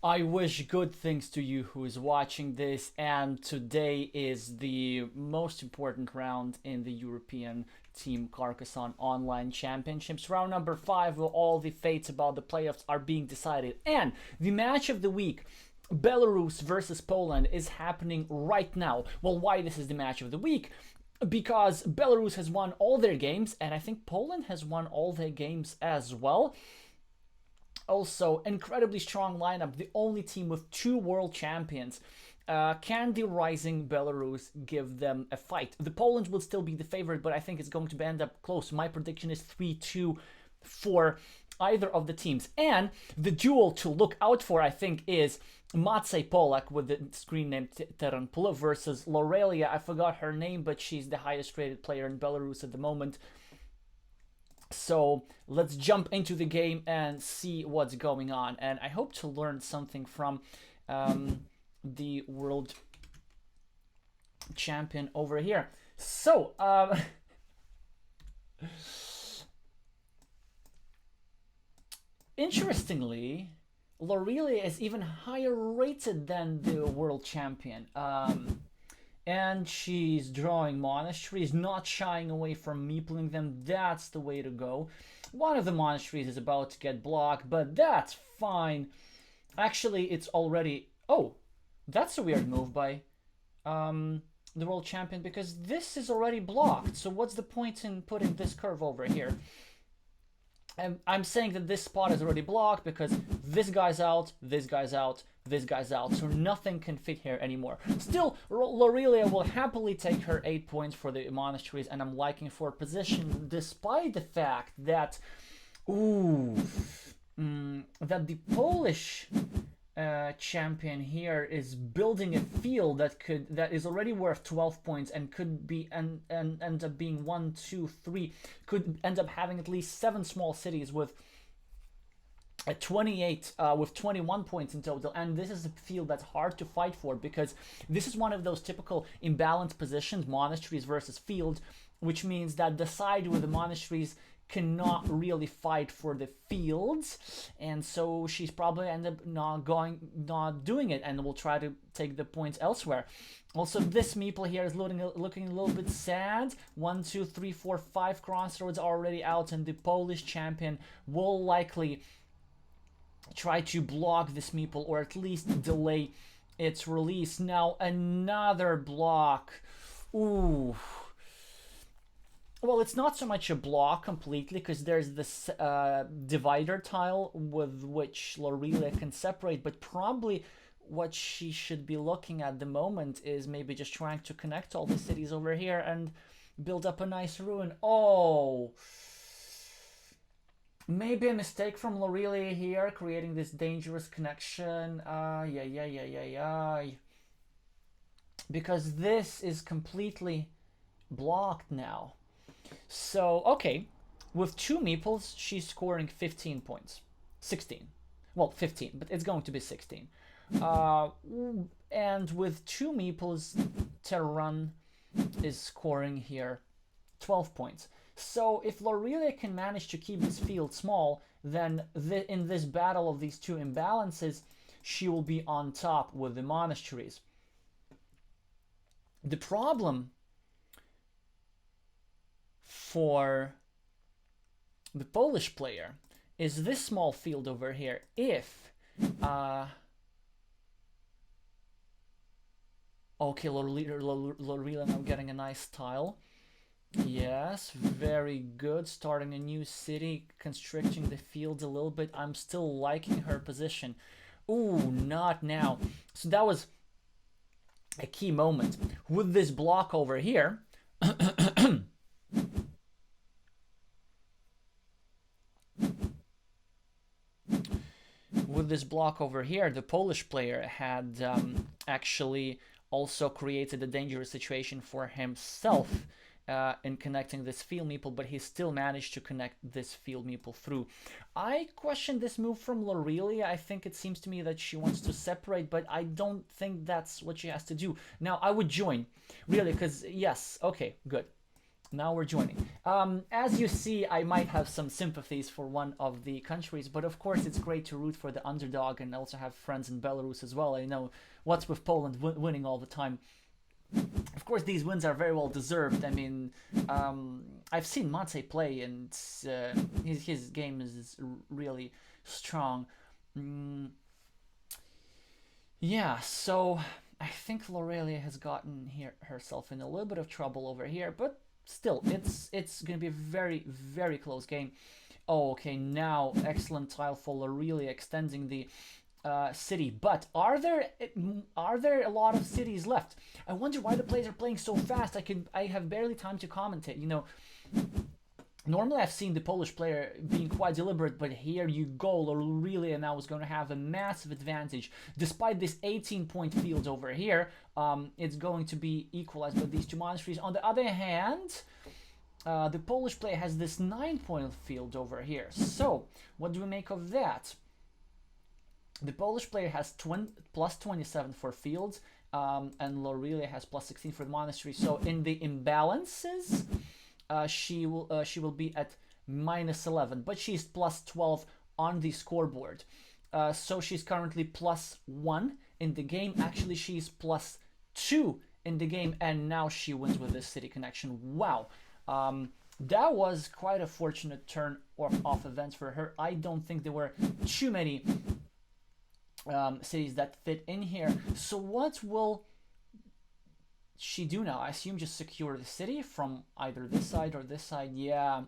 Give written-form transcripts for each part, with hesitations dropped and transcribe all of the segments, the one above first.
I wish good things to you who is watching this, and today is the most important round in the European Team Carcassonne Online Championships. Round number 5, where all the fates about the playoffs are being decided. And the match of the week, Belarus versus Poland, is happening right now. Well, why this is the match of the week? Because Belarus has won all their games, and I think Poland has won all their games as well. Also, incredibly strong lineup, the only team with 2 world champions. Can the rising Belarus give them a fight? The Poland will still be the favorite, but I think it's going to end up close. My prediction is 3-2 for either of the teams. And the duel to look out for, I think, is Maciej Polak with the screen name Terampula versus Lorelia. I forgot her name, but she's the highest rated player in Belarus at the moment. So let's jump into the game and see what's going on. And I hope to learn something from the world champion over here. So, interestingly, Lorelia is even higher rated than the world champion. And she's drawing monasteries, not shying away from meepling them. That's the way to go. One of the monasteries is about to get blocked, but that's fine. Actually, it's already... Oh, that's a weird move by the world champion, because this is already blocked. So what's the point in putting this curve over here? And I'm saying that this spot is already blocked because this guy's out, this guy's out, this guy's out, so nothing can fit here anymore. Still, Lorelia will happily take her 8 points for the monasteries, and I'm liking for position, despite the fact that, that the Polish champion here is building a field that is already worth 12 points and could be and end up being 1, 2, 3, could end up having at least 7 small cities with 28 with 21 points in total. And this is a field that's hard to fight for, because this is one of those typical imbalanced positions, monasteries versus field, which means that the side with the monasteries cannot really fight for the fields, and so she's probably end up not doing it, and will try to take the points elsewhere. Also, this meeple here is looking a little bit sad. 1, 2, 3, 4, 5 crossroads are already out, and the Polish champion will likely try to block this meeple, or at least delay its release. Now another block. Ooh. Well, it's not so much a block completely, because there's this divider tile with which Lorelia can separate, but probably what she should be looking at the moment is maybe just trying to connect all the cities over here and build up a nice ruin. Oh! Maybe a mistake from Lorelia here, creating this dangerous connection. Because this is completely blocked now. So, okay, with 2 meeples, she's scoring 15 points. 16. Well, 15, but it's going to be 16. And with 2 meeples, Terran is scoring here 12 points. So if Lorelia can manage to keep this field small, then in this battle of these 2 imbalances, she will be on top with the monasteries. The problem for the Polish player is this small field over here. If okay, Lorelia now getting a nice tile. Yes, very good. Starting a new city, constricting the field a little bit. I'm still liking her position. Ooh, not now. So that was a key moment. With this block over here, with this block over here, the Polish player had actually also created a dangerous situation for himself in connecting this field meeple, but he still managed to connect this field meeple through. I question this move from Lorelia. I think it seems to me that she wants to separate, but I don't think that's what she has to do. Now, I would join, really, because, yes, okay, good. Now we're joining. As you see, I might have some sympathies for one of the countries, but of course it's great to root for the underdog and also have friends in Belarus as well. I know what's with Poland winning all the time. Of course, these wins are very well deserved. I mean, I've seen Matej play, and his game is really strong. Yeah, so I think Lorelia has gotten herself in a little bit of trouble over here, but still, it's gonna be a very close game. Oh, okay, now excellent tile for Lorelia extending the city. But are there a lot of cities left? I wonder why the players are playing so fast. I have barely time to commentate. You know, normally I've seen the Polish player being quite deliberate, but here you go, Lorelia now is going to have a massive advantage. Despite this 18-point field over here, it's going to be equalized by these two monasteries. On the other hand, the Polish player has this 9-point field over here. So, what do we make of that? The Polish player has plus 27 for fields, and Lorelia has plus 16 for the monastery. So, in the imbalances, she will be at minus 11, but she's plus 12 on the scoreboard. So she's currently plus 1 in the game. Actually, she's plus 2 in the game, and now she wins with this city connection. Wow. That was quite a fortunate turn off events for her. I don't think there were too many cities that fit in here. So what will she do now? I assume just secure the city from either this side or this side. Yeah,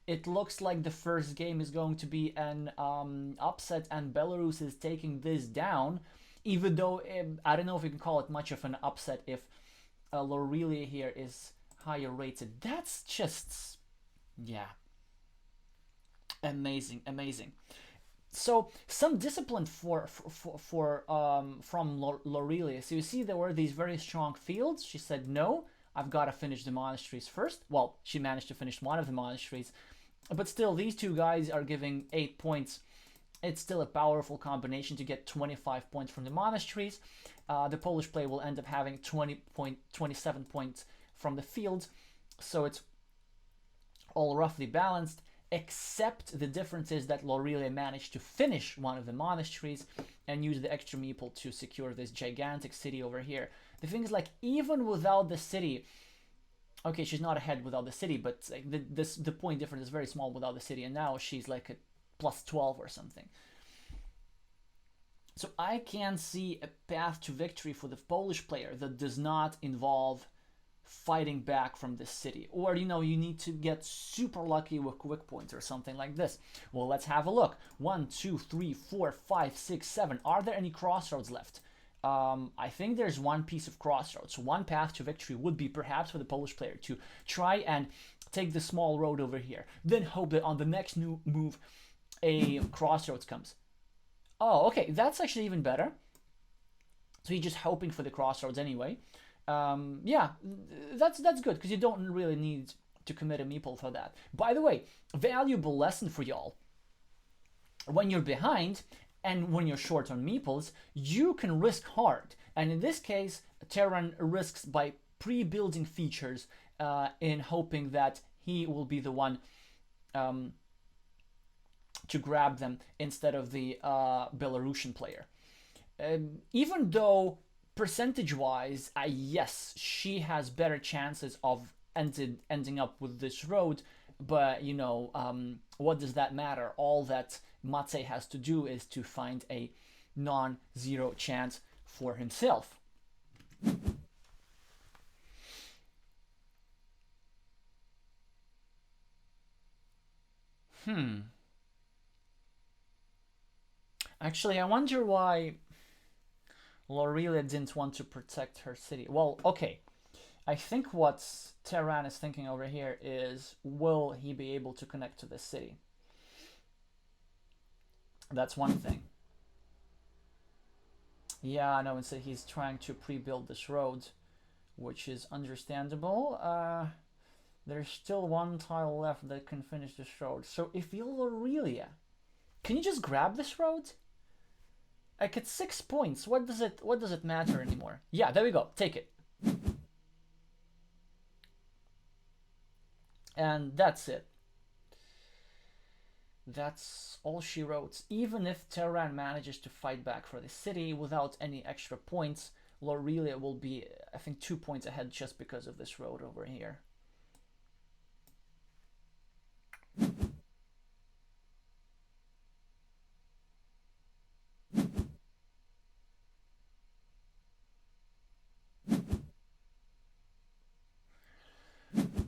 it looks like the first game is going to be an upset, and Belarus is taking this down, even though I don't know if you can call it much of an upset if Lorelia here is higher rated. That's just, yeah, amazing. So some discipline from Lorelia. So you see there were these very strong fields. She said, no, I've got to finish the monasteries first. Well, she managed to finish one of the monasteries, but still these two guys are giving 8 points. It's still a powerful combination to get 25 points from the monasteries. The Polish player will end up having 27 points from the fields. So it's all roughly balanced, except the difference is that Lorelia managed to finish one of the monasteries and use the extra meeple to secure this gigantic city over here. The thing is, like, even without the city, okay, she's not ahead without the city, but like, the point difference is very small without the city, and now she's like a plus 12 or something. So I can see a path to victory for the Polish player that does not involve fighting back from this city, or you know, you need to get super lucky with quick points or something like this. Well, let's have a look. 1 2 3 4 5 6 7. Are there any crossroads left? I think there's one piece of crossroads. One path to victory would be perhaps for the Polish player to try and take the small road over here, then hope that on the next new move a crossroads comes. Oh, okay, that's actually even better. So he's just hoping for the crossroads anyway. Yeah, that's good, because you don't really need to commit a meeple for that. By the way, valuable lesson for y'all. When you're behind and when you're short on meeples, you can risk hard. And in this case, Terran risks by pre-building features in hoping that he will be the one to grab them instead of the Belarusian player. Even though percentage-wise, yes, she has better chances of ending up with this road, but you know, what does that matter? All that Matej has to do is to find a non-zero chance for himself. Actually, I wonder why Lorelia didn't want to protect her city. Well, okay. I think what Terran is thinking over here is, will he be able to connect to this city? That's one thing. Yeah, no, instead he's trying to pre-build this road, which is understandable. There's still one tile left that can finish this road. So if you're Lorelia, can you just grab this road? Like, it's 6 points. What does it matter anymore? Yeah, there we go. Take it. And that's it. That's all she wrote. Even if Tehran manages to fight back for the city without any extra points, Lorelia will be, I think, 2 points ahead just because of this road over here.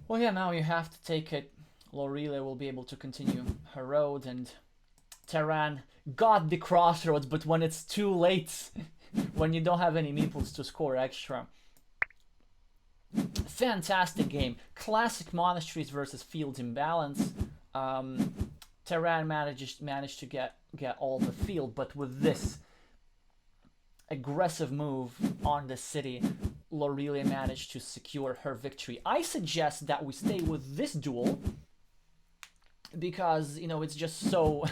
Well, yeah, now you have to take it. Lorelia will be able to continue her road, and Tehran got the crossroads, but when it's too late, when you don't have any meeples to score extra. Fantastic game. Classic monasteries versus fields imbalance. Tehran managed to get all the field, but with this aggressive move on the city, Lorelia managed to secure her victory. I suggest that we stay with this duel because, you know, it's just so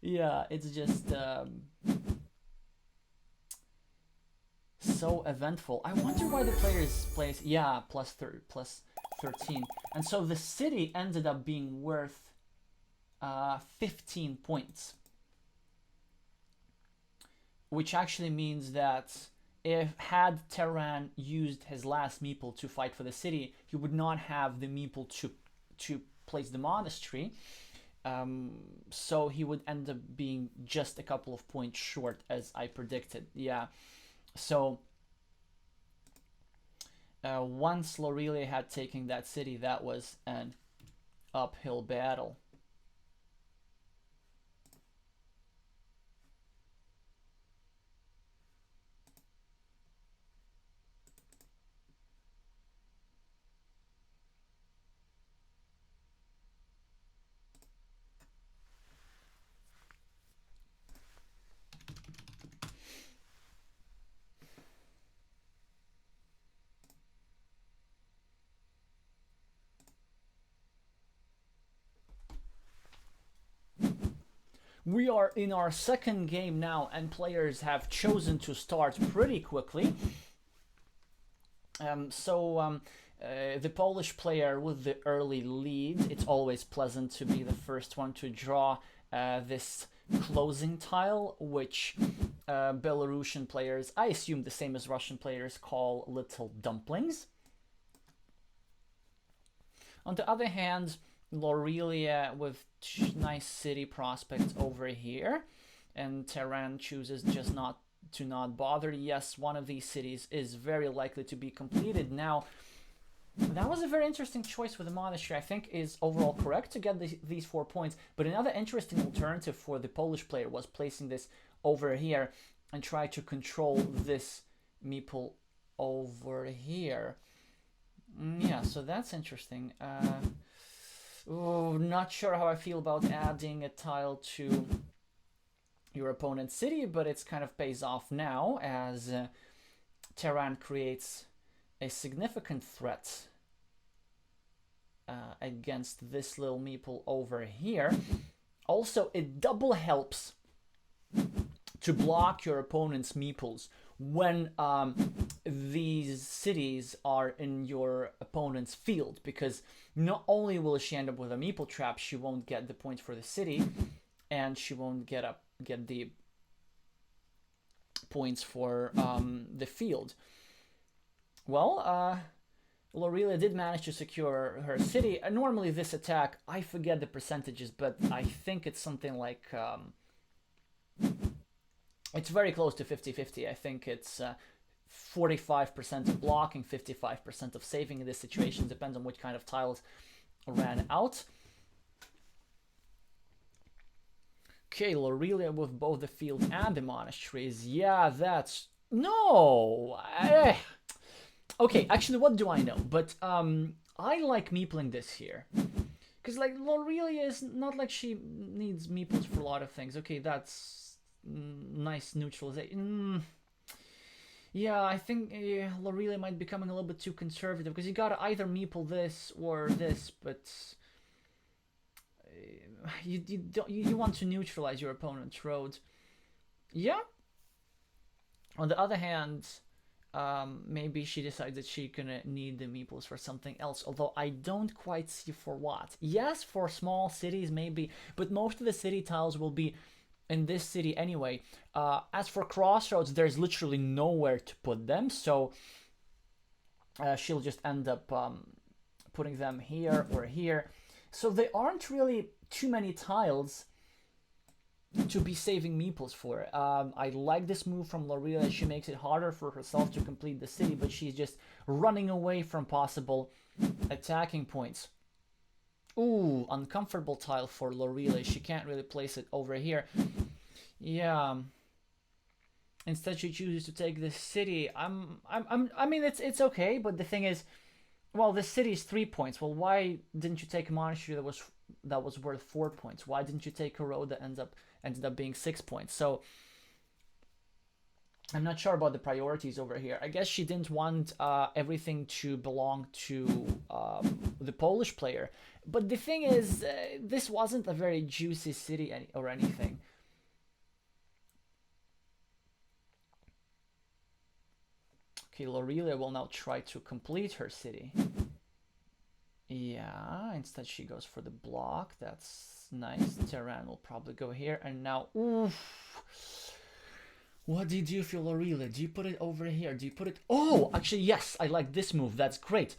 yeah, it's just so eventful. I wonder why the players place, yeah, plus 13. And so the city ended up being worth 15 points. Which actually means that if had Tehran used his last meeple to fight for the city, he would not have the meeple to place the monastery. So he would end up being just a couple of points short, as I predicted. Yeah. So once Lorelia had taken that city, that was an uphill battle. We are in our second game now, and players have chosen to start pretty quickly. The Polish player with the early lead, it's always pleasant to be the first one to draw this closing tile, which Belarusian players, I assume the same as Russian players, call little dumplings. On the other hand, Lorelia with nice city prospects over here, and Tehran chooses just not bother. Yes, one of these cities is very likely to be completed. Now, that was a very interesting choice with the monastery. I think is overall correct to get these 4 points, but another interesting alternative for the Polish player was placing this over here and try to control this meeple over here. Yeah, so that's interesting. Not sure how I feel about adding a tile to your opponent's city, but it's kind of pays off now as Tehran creates a significant threat against this little meeple over here. Also, it double helps to block your opponent's meeples when these cities are in your opponent's field, because not only will she end up with a meeple trap, she won't get the points for the city, and she won't get the points for the field. Well, Lorelia did manage to secure her city. Normally this attack, I forget the percentages, but I think it's something like it's very close to 50-50. I think it's 45% of blocking, 55% of saving in this situation. Depends on which kind of tiles ran out. Okay, Lorelia with both the field and the monasteries. Yeah, that's... No! Okay, actually, what do I know? But I like meepling this here. Because, like, Lorelia is not like she needs meeples for a lot of things. Okay, that's nice neutralization. Yeah, I think Lorelia might be becoming a little bit too conservative, because you gotta either meeple this or this, but you want to neutralize your opponent's road. Yeah. On the other hand, Maybe she decides that she's gonna need the meeples for something else, although I don't quite see for what. Yes, for small cities maybe, but most of the city tiles will be in this city anyway. As for crossroads, there's literally nowhere to put them, so she'll just end up putting them here or here. So there aren't really too many tiles to be saving meeples for. I like this move from Lorelia. She makes it harder for herself to complete the city, but she's just running away from possible attacking points. Ooh, uncomfortable tile for Lorelia. She can't really place it over here. Yeah. Instead, she chooses to take this city. I mean, it's okay, but the thing is, well, this city is 3 points. Well, why didn't you take a monastery that was worth 4 points? Why didn't you take a road that ended up being 6 points? So I'm not sure about the priorities over here. I guess she didn't want everything to belong to the Polish player. But the thing is, this wasn't a very juicy city or anything. Okay, Lorelia will now try to complete her city. Yeah, instead she goes for the block. That's nice. Terran will probably go here. And now, oof. What do you do for Lorelia? Do you put it over here? Do you put it... Oh, actually, yes, I like this move. That's great.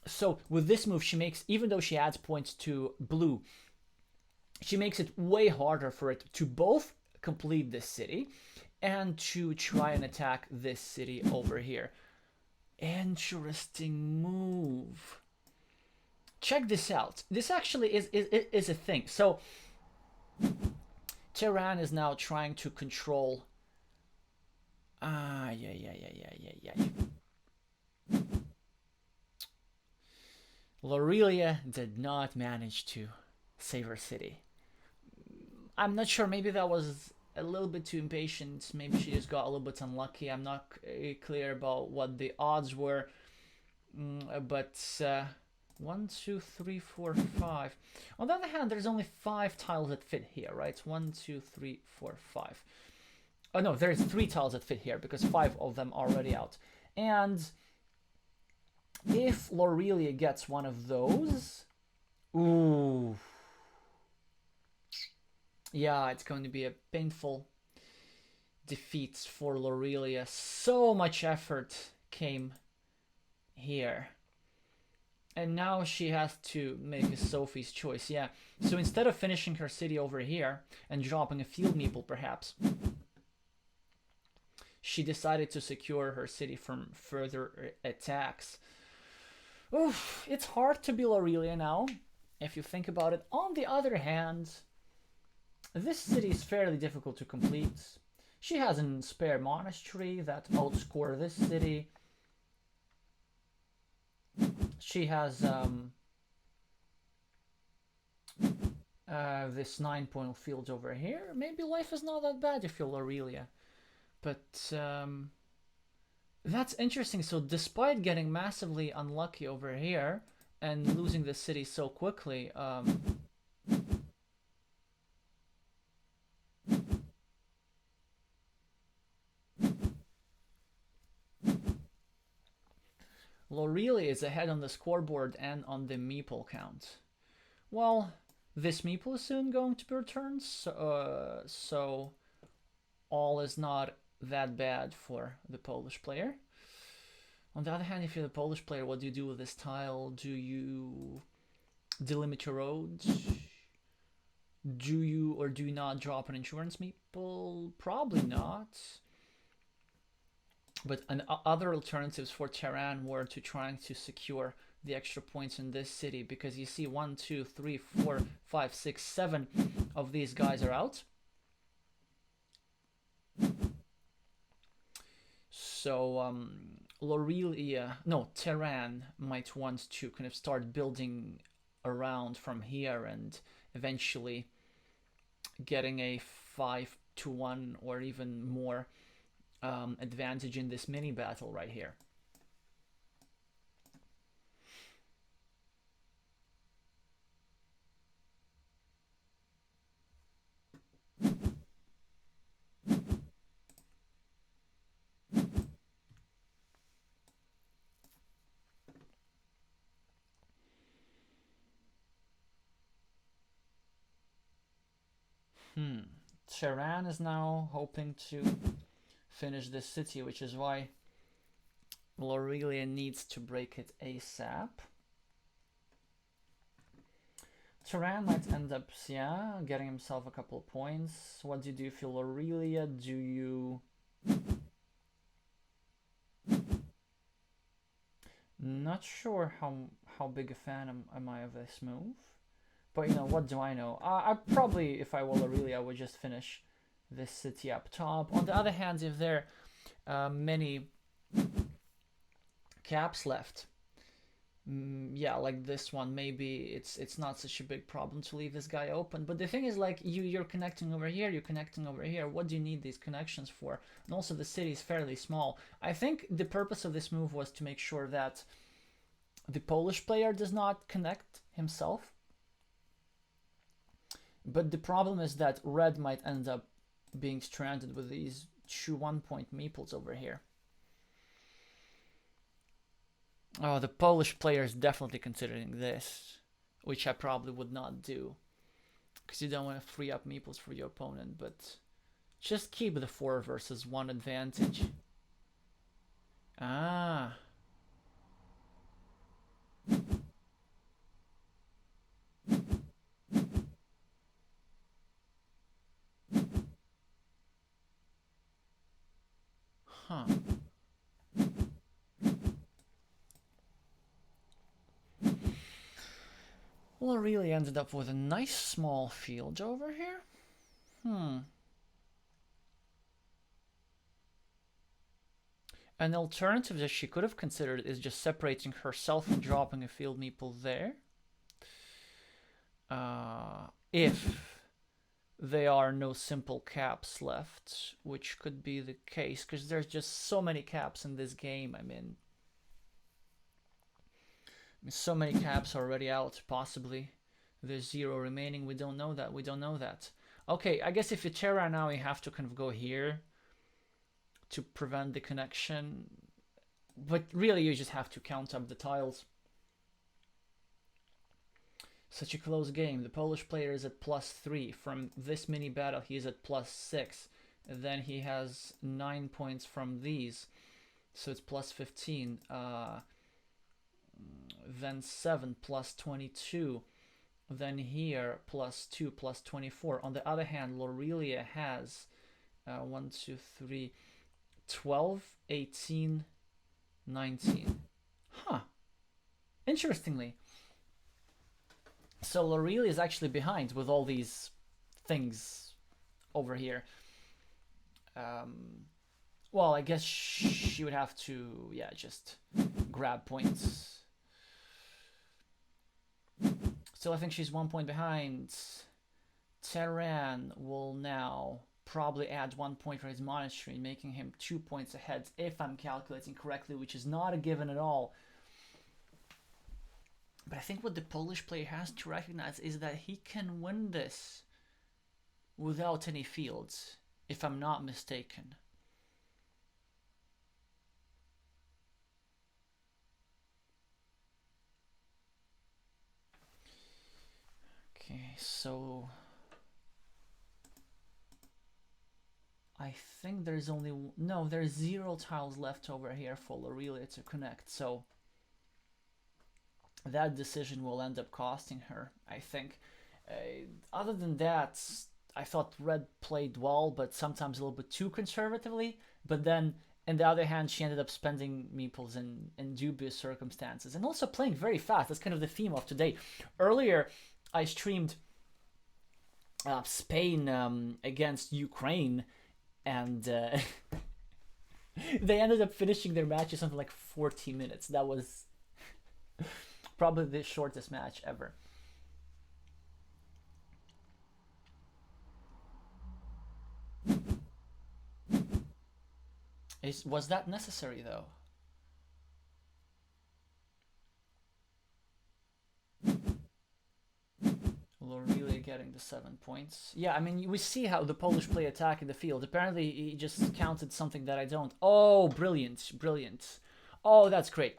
So with this move, she makes, even though she adds points to blue, she makes it way harder for it to both complete this city and to try and attack this city over here. Interesting move. Check this out. This actually is a thing. So Tehran is now trying to control. Yeah. Lorelia did not manage to save her city. I'm not sure. Maybe that was a little bit too impatient. Maybe she just got a little bit unlucky. I'm not clear about what the odds were. But 1, 2, 3, 4, 5. On the other hand, there's only 5 tiles that fit here, right? 1, 2, 3, 4, 5. Oh no, there's 3 tiles that fit here because 5 of them are already out. And if Lorelia gets one of those, ooh, yeah, it's going to be a painful defeat for Lorelia. So much effort came here. And now she has to make a Sophie's choice, yeah. So instead of finishing her city over here and dropping a field meeple perhaps, she decided to secure her city from further attacks. Oof, it's hard to be Lorelia now, if you think about it. On the other hand, this city is fairly difficult to complete. She has a spare monastery that outscore this city. She has this 9-point field over here. Maybe life is not that bad if you're Lorelia. But that's interesting. So despite getting massively unlucky over here and losing the city so quickly, Lorelia is ahead on the scoreboard and on the meeple count. Well, this meeple is soon going to be returned, so all is not that bad for the Polish player. On the other hand, if you're the Polish player, what do you do with this tile? Do you delimit your roads? Do you or do you not drop an insurance meeple? Probably not. But other alternatives for Tehran were to trying to secure the extra points in this city, because you see 1, 2, 3, 4, 5, 6, 7 of these guys are out. So Tehran might want to kind of start building around from here and eventually getting a 5-1 or even more advantage in this mini battle right here. Tehran is now hoping to finish this city, which is why Lorelia needs to break it ASAP. Tehran might end up, yeah, getting himself a couple of points. What do you do if you're Lorelia? Do you... Not sure how big a fan am I of this move. But, you know, what do I know? I probably, if I were Lorelia, I would just finish this city up top. On the other hand, if there are many caps left, yeah, like this one, maybe it's not such a big problem to leave this guy open. But the thing is, like, you're connecting over here, you're connecting over here. What do you need these connections for? And also the city is fairly small. I think the purpose of this move was to make sure that the Polish player does not connect himself. But the problem is that red might end up being stranded with these two 1-point meeples over here. Oh, the Polish player is definitely considering this, which I probably would not do, because you don't want to free up meeples for your opponent, but just keep the 4 versus 1 advantage. Ah. Huh. Well, I really ended up with a nice small field over here. An alternative that she could have considered is just separating herself and dropping a field meeple there. If there are no simple caps left, which could be the case, because there's just so many caps in this game. I mean, so many caps are already out, possibly. There's 0 remaining, we don't know that. Okay, I guess if you Terra now, you have to kind of go here to prevent the connection. But really, you just have to count up the tiles. Such a close game. The Polish player is at +3. From this mini battle, he is at +6. And then he has 9 points from these. So it's +15. Then 7 +22. Then here +2 +24. On the other hand, Lorelia has 1, 2, 3, 12, 18, 19. Huh. Interestingly. So Lorelia is actually behind with all these things over here. Well, I guess she would have to, yeah, just grab points. Still, I think she's 1 point behind. Tehran will now probably add 1 point for his monastery, making him 2 points ahead, if I'm calculating correctly, which is not a given at all. But I think what the Polish player has to recognize is that he can win this without any fields, if I'm not mistaken. Okay, so I think there's only... No, there's 0 tiles left over here for Lorelia to connect, so that decision will end up costing her, I think. Other than that, I thought red played well, but sometimes a little bit too conservatively. But then, on the other hand, she ended up spending meeples in dubious circumstances. And also playing very fast. That's kind of the theme of today. Earlier, I streamed Spain against Ukraine, and they ended up finishing their match in something like 40 minutes. That was probably the shortest match ever. Was that necessary, though? Lorelia getting the 7 points. Yeah, I mean, we see how the Polish play attack in the field. Apparently, he just counted something that I don't. Oh, brilliant, brilliant. Oh, that's great.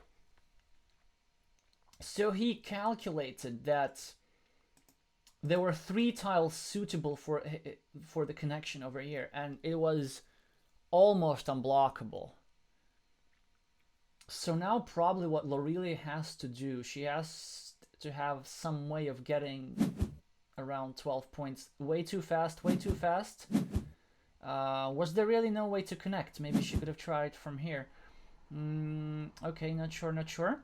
So he calculated that there were 3 tiles suitable for the connection over here, and it was almost unblockable. So now probably what Lorelia has to do, she has to have some way of getting around 12 points. Way too fast, way too fast. Was there really no way to connect? Maybe she could have tried from here. Okay, not sure, not sure.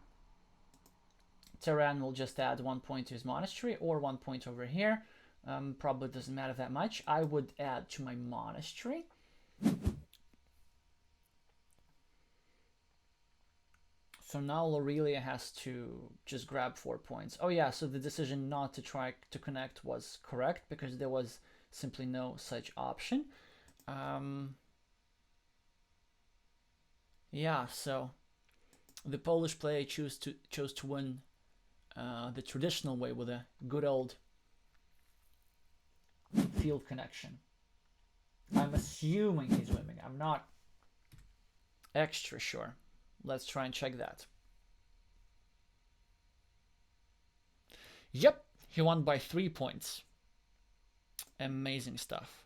Terran will just add 1 point to his monastery, or 1 point over here. Probably doesn't matter that much. I would add to my monastery. So now Lorelia has to just grab 4 points. Oh yeah, so the decision not to try to connect was correct, because there was simply no such option. Yeah, so the Polish player chose to win the traditional way with a good old field connection. I'm assuming he's winning. I'm not extra sure. Let's try and check that. Yep, he won by 3 points. Amazing stuff.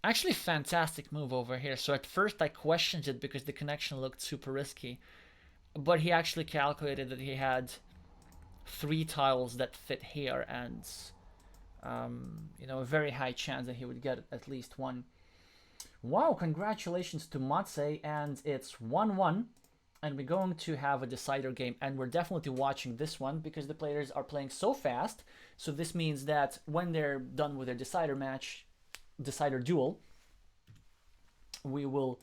Actually, fantastic move over here. So at first I questioned it because the connection looked super risky. But he actually calculated that he had 3 tiles that fit here, and you know, a very high chance that he would get at least one. Wow, congratulations to Matse, and it's 1-1, and we're going to have a decider game, and we're definitely watching this one because the players are playing so fast. So this means that when they're done with their decider match, decider duel, we will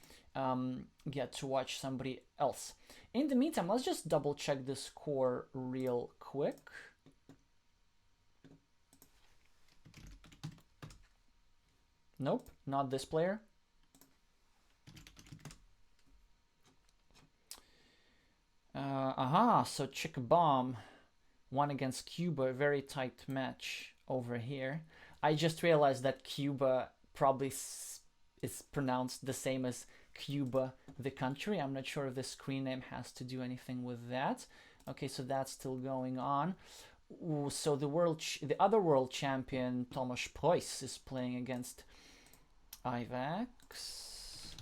get to watch somebody else. In the meantime, let's just double check the score real quick. Nope, not this player. So Chick Bomb won against Cuba, a very tight match over here. I just realized that Cuba probably is pronounced the same as Cuba, the country. I'm not sure if the screen name has to do anything with that. Okay, so that's still going on. Ooh, so the other world champion, Tomasz Preuss, is playing against Ivax.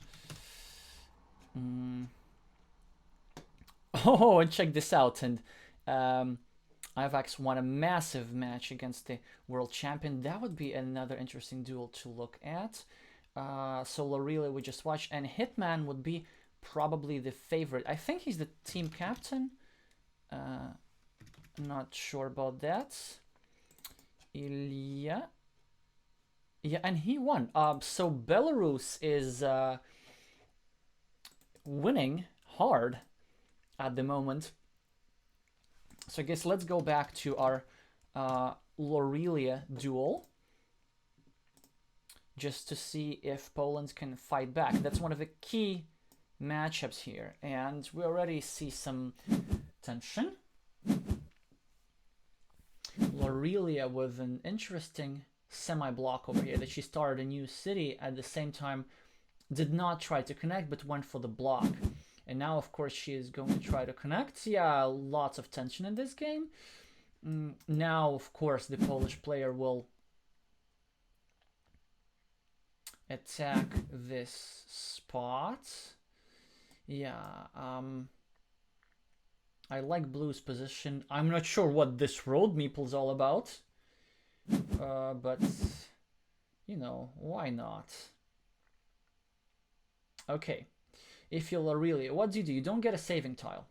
Oh, and check this out. And Ivax won a massive match against the world champion. That would be another interesting duel to look at. So Lorelia we just watched, and Hitman would be probably the favorite. I think he's the team captain. Not sure about that. Ilya. Yeah, and he won. So Belarus is winning hard at the moment. So I guess let's go back to our Lorelia duel, just to see if Poland can fight back. That's one of the key matchups here, and we already see some tension. Lorelia with an interesting semi-block over here, that she started a new city at the same time, did not try to connect but went for the block. And now, of course, she is going to try to connect. Yeah, lots of tension in this game. Now, of course, the Polish player will attack this spot. Yeah, I like Blue's position. I'm not sure what this road meeple's all about. But, you know, why not? Okay. If you're Lorelia, what do? You don't get a saving tile.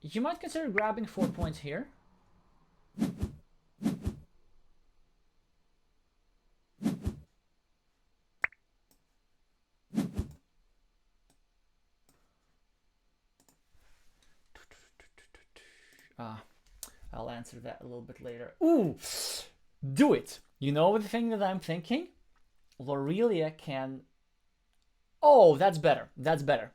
You might consider grabbing 4 points here. I'll answer that a little bit later. Ooh, do it. You know the thing that I'm thinking? Lorelia can... Oh, that's better. That's better.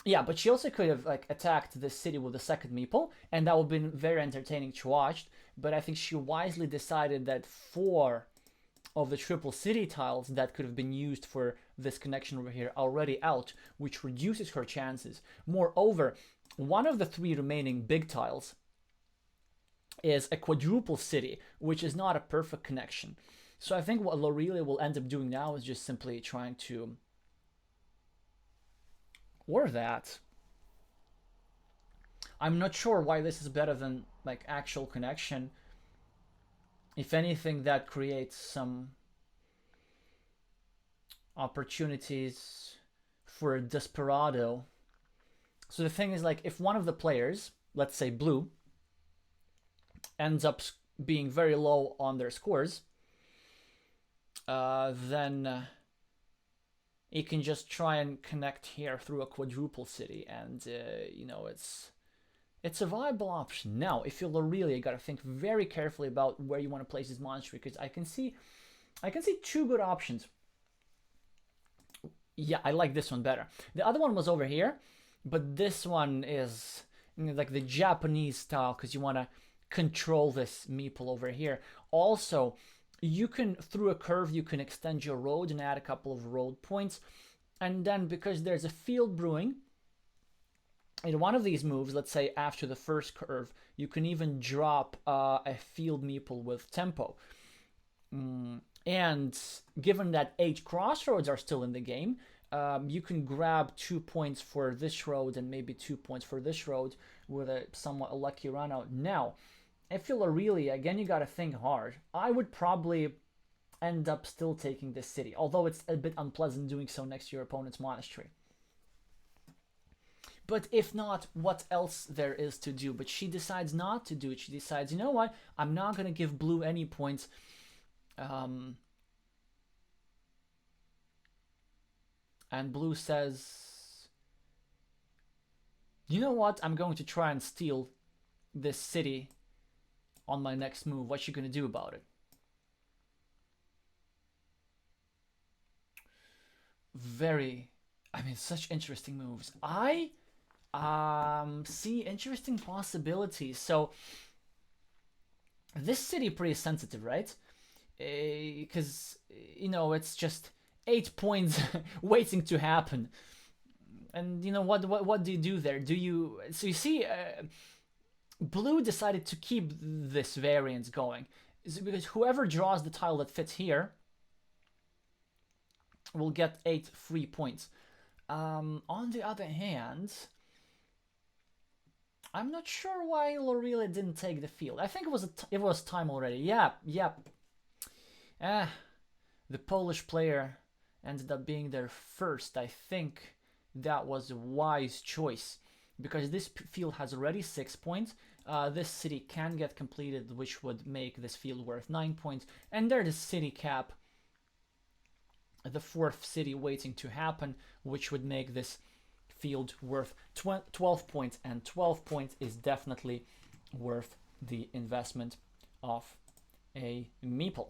Yeah, but she also could have like attacked the city with the second meeple, and that would have been very entertaining to watch. But I think she wisely decided that 4 of the triple city tiles that could have been used for this connection over here are already out, which reduces her chances. Moreover, one of the 3 remaining big tiles is a quadruple city, which is not a perfect connection. So I think what Lorelia will end up doing now is just simply trying to, or that. I'm not sure why this is better than like actual connection. If anything, that creates some opportunities for a desperado. So the thing is, like, if one of the players, let's say blue, ends up being very low on their scores, then you can just try and connect here through a quadruple city, and you know, it's a viable option. Now, if you're Lorelia, you gotta think very carefully about where you want to place this monastery, because I can see two good options. Yeah, I like this one better. The other one was over here, but this one is, you know, like the Japanese style, because you want to control this meeple over here. Also, you can, through a curve, you can extend your road and add a couple of road points. And then, because there's a field brewing, in one of these moves, let's say after the first curve, you can even drop a field meeple with tempo. And given that 8 crossroads are still in the game, you can grab 2 points for this road and maybe 2 points for this road with a somewhat lucky run out. Now, if you're Lorelia, again, you gotta think hard. I would probably end up still taking this city, although it's a bit unpleasant doing so next to your opponent's monastery. But if not, what else there is to do? But she decides not to do it. She decides, you know what, I'm not gonna give blue any points. And blue says, you know what, I'm going to try and steal this city on my next move. What's she gonna do about it? Such interesting moves. I see interesting possibilities. So this city pretty sensitive, right? Because you know, it's just 8 points waiting to happen. And you know what do you do there? So you see, blue decided to keep this variance going, because whoever draws the tile that fits here will get 8 free points. On the other hand, I'm not sure why Lorelia didn't take the field. I think it was time already. Yeah. The Polish player ended up being there first. I think that was a wise choice, because this field has already 6 points. This city can get completed, which would make this field worth 9 points. And there's the city cap, the 4th city waiting to happen, which would make this field worth 12 points. And 12 points is definitely worth the investment of a meeple.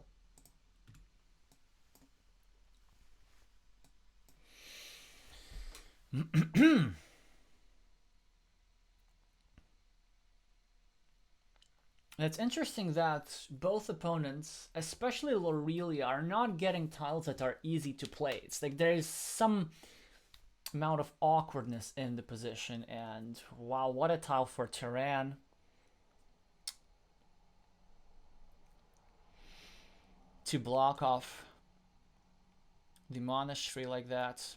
It's interesting that both opponents, especially Lorelia, are not getting tiles that are easy to play. It's like there is some amount of awkwardness in the position, and wow, what a tile for Tehran. To block off the monastery like that.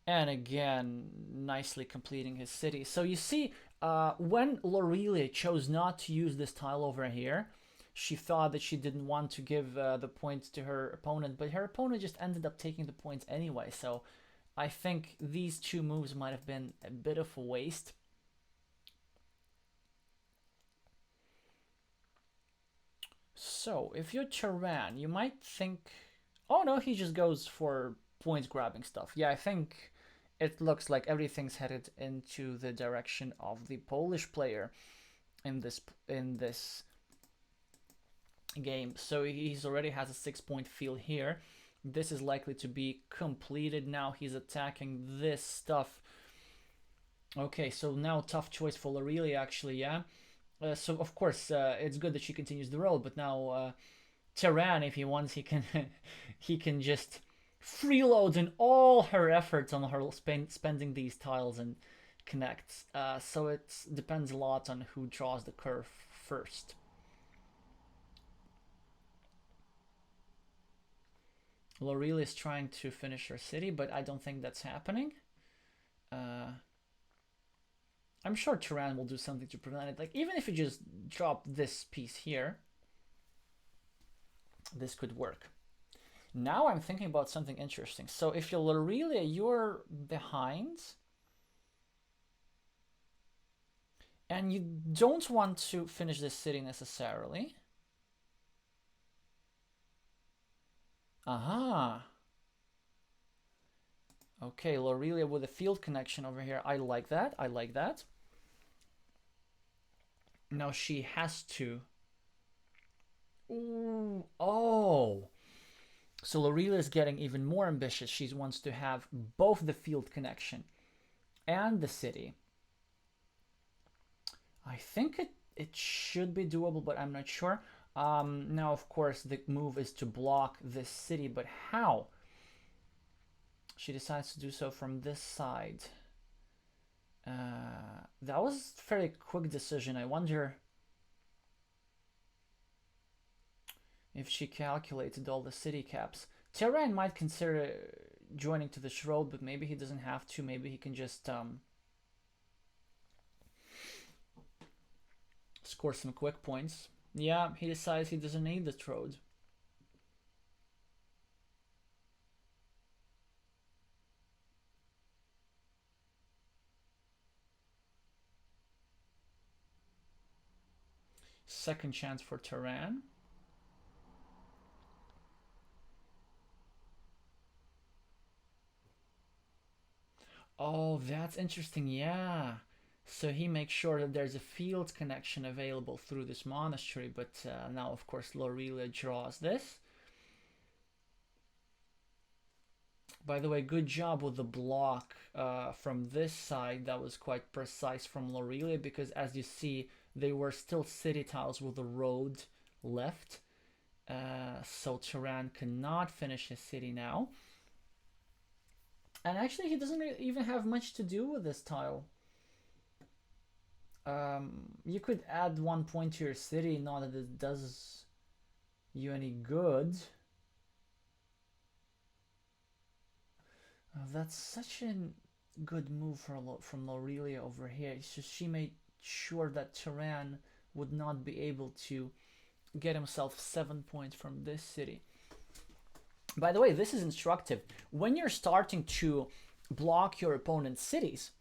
And again, nicely completing his city. So you see, when Lorelia chose not to use this tile over here, she thought that she didn't want to give the points to her opponent, but her opponent just ended up taking the points anyway. So I think these two moves might have been a bit of a waste. So if you're Tehran, you might think, oh no, he just goes for points grabbing stuff. Yeah, I think it looks like everything's headed into the direction of the Polish player in this game. So he's already has a 6-point field here. This is likely to be completed. Now he's attacking this stuff. Okay, so now tough choice for Lorelia, actually, yeah. So of course it's good that she continues the road, but now Tehran, if he wants, he can he can just freeload in all her efforts on her spending these tiles and connects. So it depends a lot on who draws the curve first. Lorele is trying to finish her city, but I don't think that's happening. I'm sure Turan will do something to prevent it. Like, even if you just drop this piece here, this could work. Now I'm thinking about something interesting. So if you're Lorele, you're behind, and you don't want to finish this city necessarily. Aha. Okay, Lorele with a field connection over here. I like that. I like that. Now she has to. Ooh, oh. So Lorele is getting even more ambitious. She wants to have both the field connection and the city. I think it should be doable, but I'm not sure. Now, of course, the move is to block this city, but how? She decides to do so from this side. That was a fairly quick decision. I wonder if she calculated all the city caps. Terran might consider joining to this road, but maybe he doesn't have to. Maybe he can just score some quick points. Yeah, he decides he doesn't need this road. Second chance for Terran. Oh, that's interesting. Yeah. So he makes sure that there's a field connection available through this monastery, but now, of course, Lorele draws this. By the way, good job with the block from this side. That was quite precise from Lorele, because as you see, they were still city tiles with the road left. So Turan cannot finish his city now. And actually, he doesn't even have much to do with this tile. You could add 1 point to your city, not that it does you any good. That's such a good move from Lorele over here. It's just she made sure that Turan would not be able to get himself 7 points from this city. By the way, this is instructive. When you're starting to block your opponent's cities,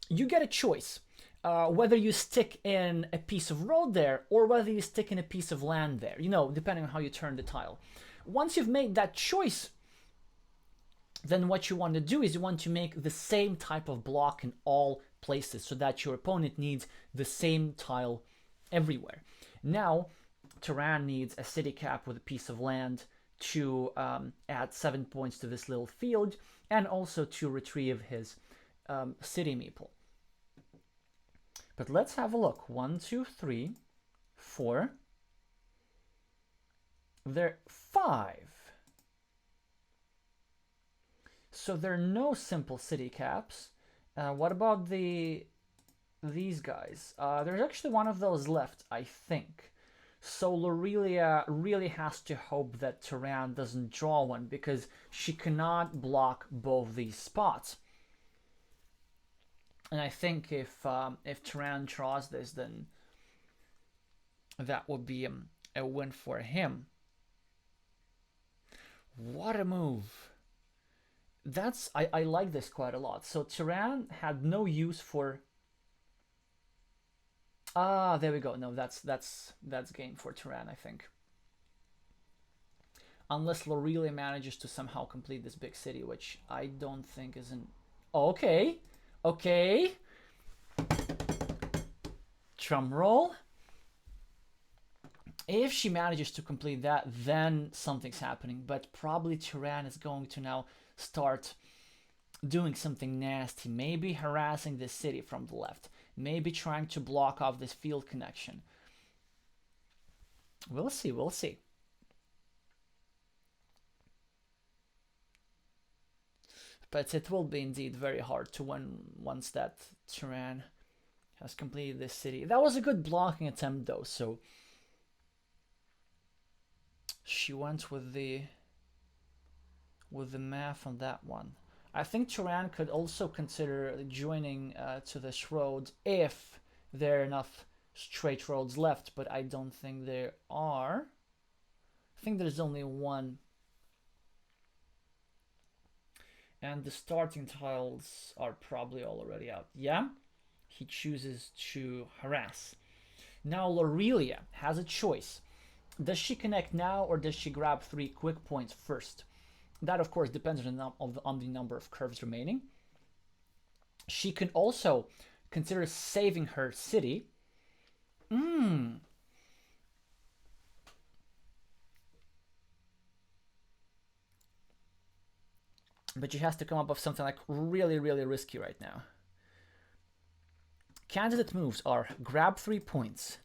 you get a choice. Whether you stick in a piece of road there or whether you stick in a piece of land there, you know, depending on how you turn the tile. Once you've made that choice, then what you want to do is you want to make the same type of block in all places so that your opponent needs the same tile everywhere. Now, Turan needs a city cap with a piece of land to add 7 points to this little field and also to retrieve his city meeple. But let's have a look. 1, 2, 3, 4. There 5. So there are no simple city caps. What about these guys? There's actually one of those left, I think. So Lorele really has to hope that Turan doesn't draw one, because she cannot block both these spots. And I think if Turan draws this, then that would be a win for him. What a move! I like this quite a lot. So Turan had no use for. There we go. No, that's game for Turan, I think. Unless Lorele manages to somehow complete this big city, which I don't think isn't. Okay. Okay. Drum roll. If she manages to complete that, then something's happening. But probably Turan is going to now start doing something nasty. Maybe harassing this city from the left. Maybe trying to block off this field connection. We'll see, we'll see. But it will be indeed very hard to win once that Turan has completed this city. That was a good blocking attempt though, so she went with the math on that one. I think Turan could also consider joining to this road if there are enough straight roads left, but I don't think there are. I think there's only one. And the starting tiles are probably already out. Yeah? He chooses to harass. Now Lorelia has a choice. Does she connect now or does she grab 3 quick points first? That, of course, depends on the number of curves remaining. She can also consider saving her city. But she has to come up with something like really, really risky right now. Candidate moves are grab 3 points,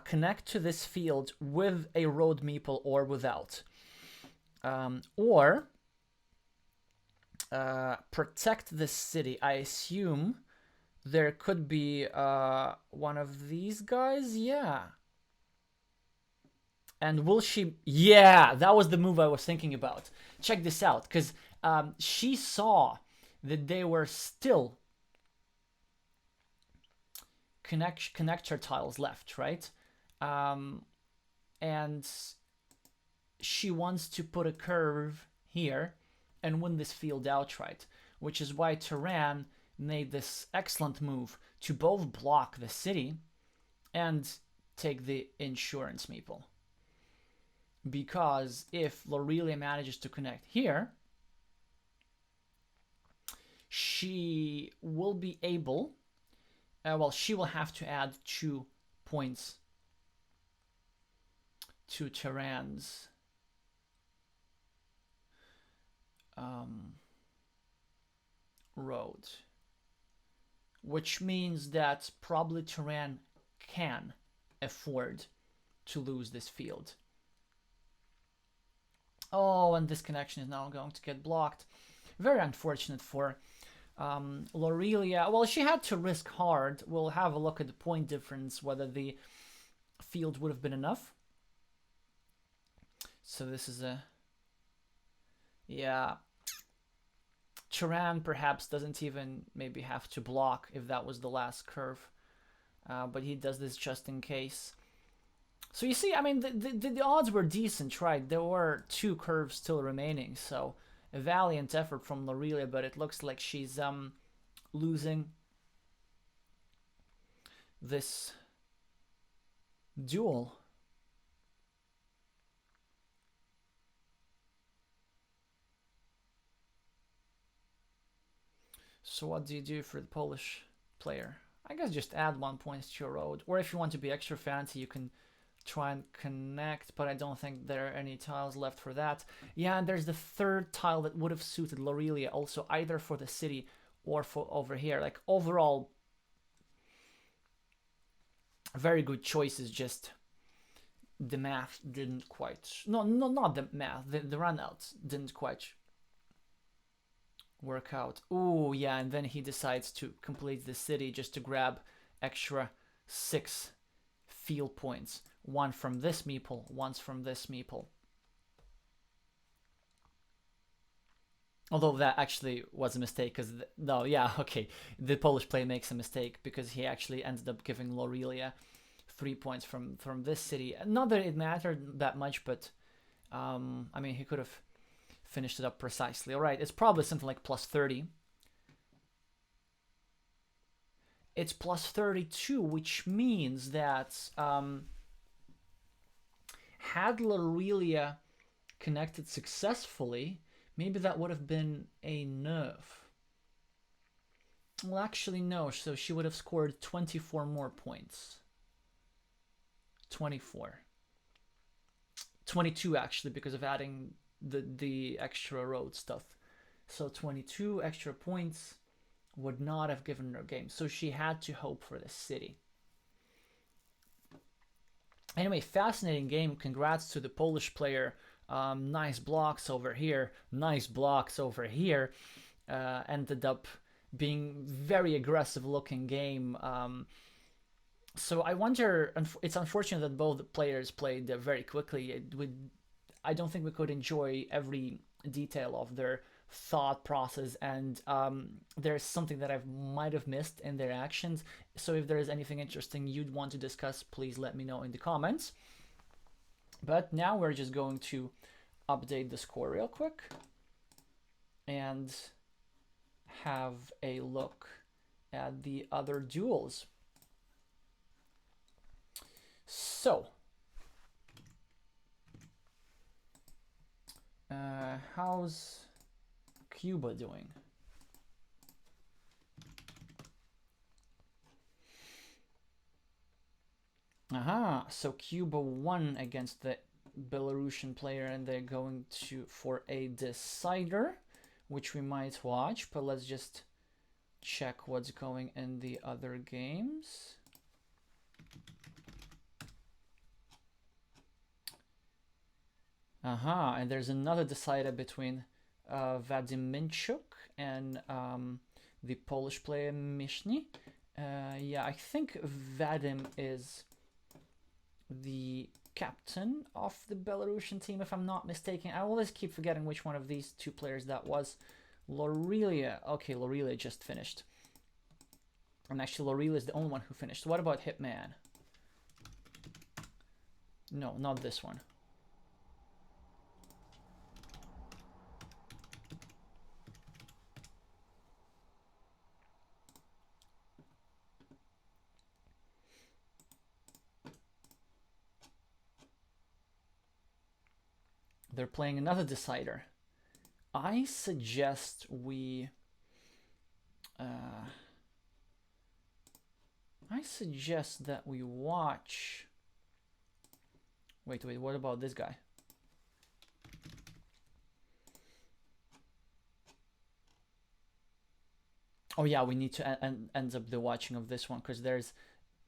connect to this field with a road meeple or without, or protect this city. I assume there could be one of these guys. Yeah. And will she? Yeah, that was the move I was thinking about. Check this out, because she saw that they were still connector tiles left, right? And she wants to put a curve here and win this field outright, which is why Turan made this excellent move to both block the city and take the insurance meeple. Because if Lorelia manages to connect here, she will be able, well, she will have to add 2 points to Turan's road, which means that probably Turan can afford to lose this field. Oh, and this connection is now going to get blocked. Very unfortunate for Lorelia. Well, she had to risk hard. We'll have a look at the point difference, whether the field would have been enough. So this is a... Yeah. Turan perhaps doesn't even maybe have to block if that was the last curve. But he does this just in case. So you see, I mean, the odds were decent, right? There were 2 curves still remaining, so a valiant effort from Lorelia, but it looks like she's losing this duel. So what do you do for the Polish player? I guess just add 1 point to your road, or if you want to be extra fancy, you can try and connect, but I don't think there are any tiles left for that. Yeah, and there's the 3rd tile that would have suited Lorelia also, either for the city or for over here. Like, overall, very good choices, just the math didn't quite... No, not the math, the runouts didn't quite work out. Oh, yeah, and then he decides to complete the city just to grab extra 6 field points. 1 from this meeple, 1 from this meeple. Although that actually was a mistake, because... No, yeah, okay. The Polish player makes a mistake, because he actually ended up giving Lorelia 3 points from this city. Not that it mattered that much, but... I mean, he could have finished it up precisely. Alright, it's probably something like plus 30. It's plus 32, which means that... had Lorelia connected successfully, maybe that would have been a nerf. Well, actually, no. So she would have scored 24 more points. 24. 22, actually, because of adding the extra road stuff. So 22 extra points would not have given her game. So she had to hope for the city. Anyway, fascinating game. Congrats to the Polish player. Nice blocks over here. Nice blocks over here. ended up being very aggressive looking game. So I wonder, it's unfortunate that both players played very quickly. I don't think we could enjoy every detail of their thought process, and there's something that I might have missed in their actions. So if there is anything interesting you'd want to discuss, please let me know in the comments. But now we're just going to update the score real quick and have a look at the other duels. So, how's Cuba doing? Aha, so Cuba won against the Belarusian player, and they're going for a decider, which we might watch, but let's just check what's going in the other games. Aha, and there's another decider between Vadim Minchuk and the Polish player Mishny. Yeah, I think Vadim is the captain of the Belarusian team, if I'm not mistaken. I always keep forgetting which one of these two players that was. Lorelia. Okay, Lorelia just finished. And actually, Lorelia is the only one who finished. What about Hitman? No, not this one. They're playing another decider. I suggest we that we watch. Wait, what about this guy? Oh yeah, we need to end up the watching of this one because there's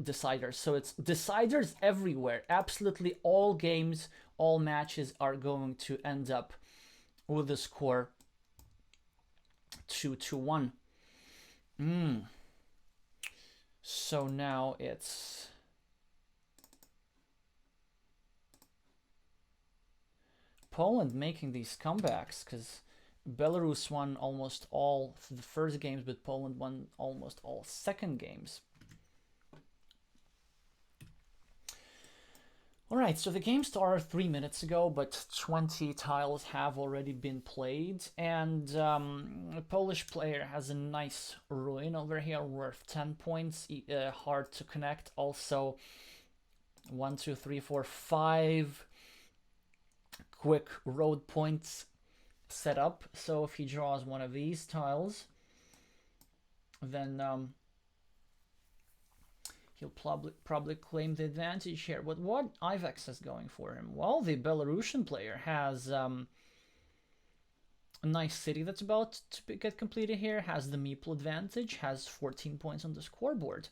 deciders. So it's deciders everywhere. Absolutely all games, all matches are going to end up with the score 2-1. So now it's Poland making these comebacks, because Belarus won almost all the first games, but Poland won almost all second games. Alright, so the game started 3 minutes ago, but 20 tiles have already been played, and a Polish player has a nice ruin over here worth 10 points, hard to connect. Also 1, 2, 3, 4, 5 quick road points set up. So if he draws one of these tiles, then he'll probably claim the advantage here. But what Ivex is going for him? Well, the Belarusian player has a nice city that's about to get completed here, has the meeple advantage, has 14 points on the scoreboard.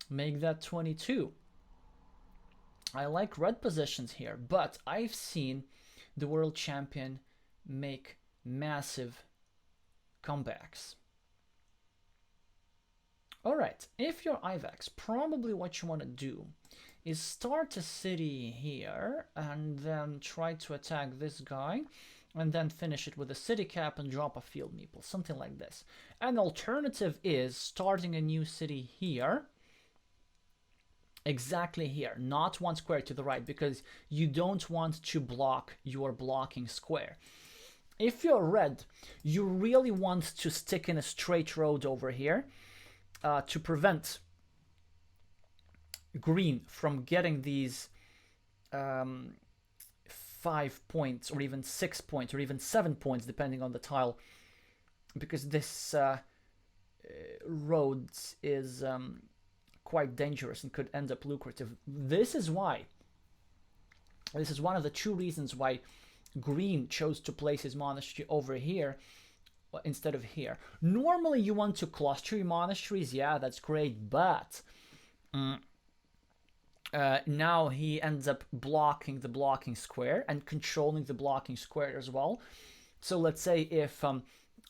Make that 22. I like red positions here, but I've seen the world champion make massive comebacks. Alright, if you're Ivex, probably what you want to do is start a city here and then try to attack this guy and then finish it with a city cap and drop a field meeple, something like this. An alternative is starting a new city here, exactly here, not one square to the right, because you don't want to block your blocking square. If you're red, you really want to stick in a straight road over here to prevent green from getting these 5 points or even 6 points or even 7 points depending on the tile, because this road is quite dangerous and could end up lucrative. This is one of the 2 reasons why green chose to place his monastery over here instead of here. Normally you want to cluster your monasteries, yeah, that's great, but now he ends up blocking the blocking square and controlling the blocking square as well. So let's say if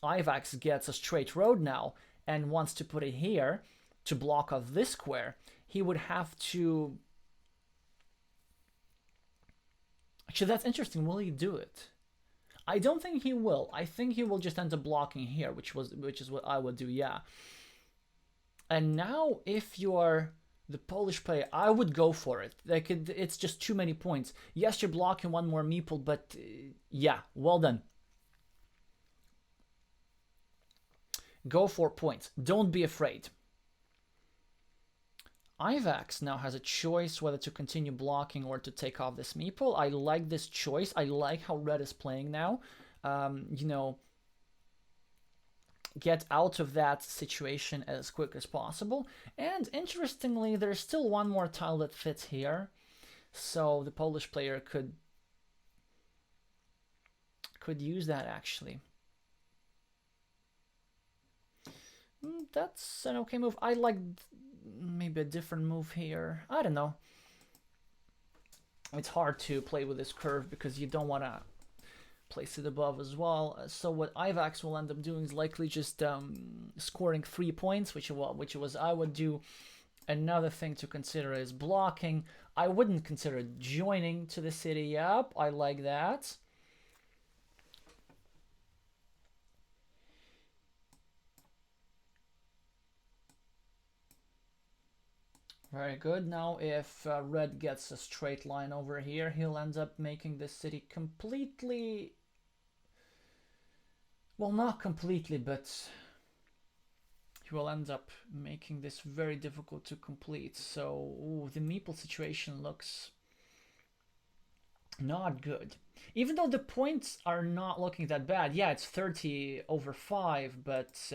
Ivax gets a straight road now and wants to put it here to block off this square, he would have to... Actually, that's interesting. Will he do it? I don't think he will. I think he will just end up blocking here, which is what I would do, yeah. And now, if you're the Polish player, I would go for it. It's just too many points. Yes, you're blocking one more meeple, but yeah, well done. Go for points. Don't be afraid. Ivax now has a choice whether to continue blocking or to take off this meeple. I like this choice. I like how red is playing now. You know, get out of that situation as quick as possible. And interestingly, there's still one more tile that fits here. So the Polish player could use that actually. That's an okay move. I like maybe a different move here. I don't know. It's hard to play with this curve because you don't want to place it above as well. So what Ivax will end up doing is likely just scoring 3 points, which was I would do. Another thing to consider is blocking. I wouldn't consider joining to the city. Yep, I like that. Very good. Now if red gets a straight line over here, he'll end up making this city completely... Well, not completely, but he will end up making this very difficult to complete. So ooh, the meeple situation looks not good. Even though the points are not looking that bad. Yeah, it's 30/5, but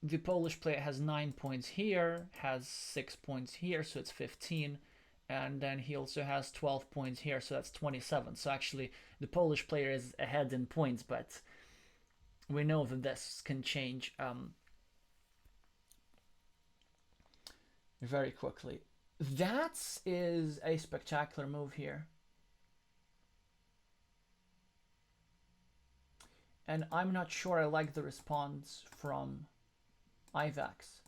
the Polish player has 9 points here, has 6 points here, so it's 15. And then he also has 12 points here, so that's 27. So actually, the Polish player is ahead in points, but we know that this can change very quickly. That is a spectacular move here. And I'm not sure I like the response from Ivax.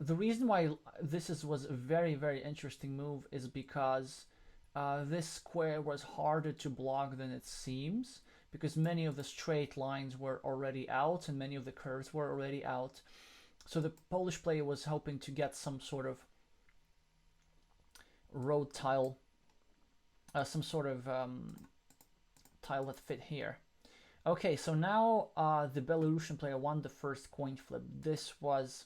The reason why this was a very, very interesting move is because this square was harder to block than it seems, because many of the straight lines were already out and many of the curves were already out. So the Polish player was hoping to get some sort of road tile, some sort of tile that fit here. Okay, so now the Belarusian player won the first coin flip. This was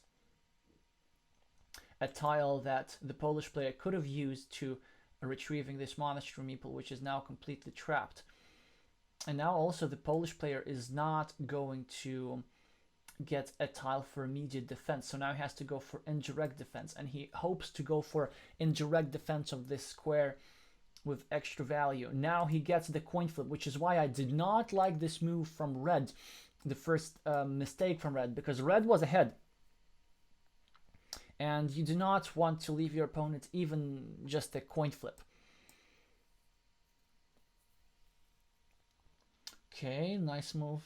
a tile that the Polish player could have used to retrieving this monastery meeple, which is now completely trapped. And now also the Polish player is not going to get a tile for immediate defense, so now he has to go for indirect defense, and he hopes to go for indirect defense of this square with extra value. Now he gets the coin flip, which is why I did not like this move from red, the first mistake from red, because red was ahead. And you do not want to leave your opponent even just a coin flip. Okay, nice move.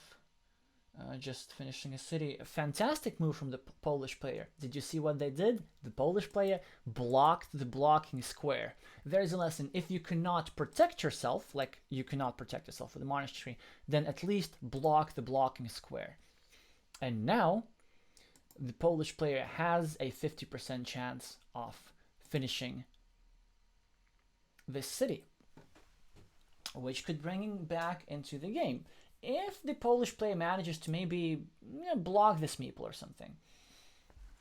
Just finishing a city. A fantastic move from the Polish player. Did you see what they did? The Polish player blocked the blocking square. There's a lesson. If you cannot protect yourself, like you cannot protect yourself with the monastery, then at least block the blocking square. And now the Polish player has a 50% chance of finishing this city, which could bring him back into the game. If the Polish player manages to maybe block this meeple or something,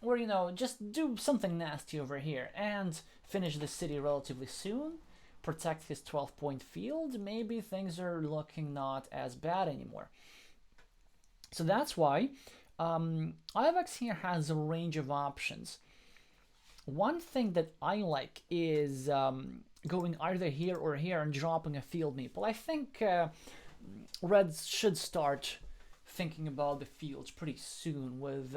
or just do something nasty over here and finish the city relatively soon, protect his 12-point field, maybe things are looking not as bad anymore. So that's why Ivax here has a range of options. One thing that I like is going either here or here and dropping a field meeple. I think Red should start thinking about the fields pretty soon. With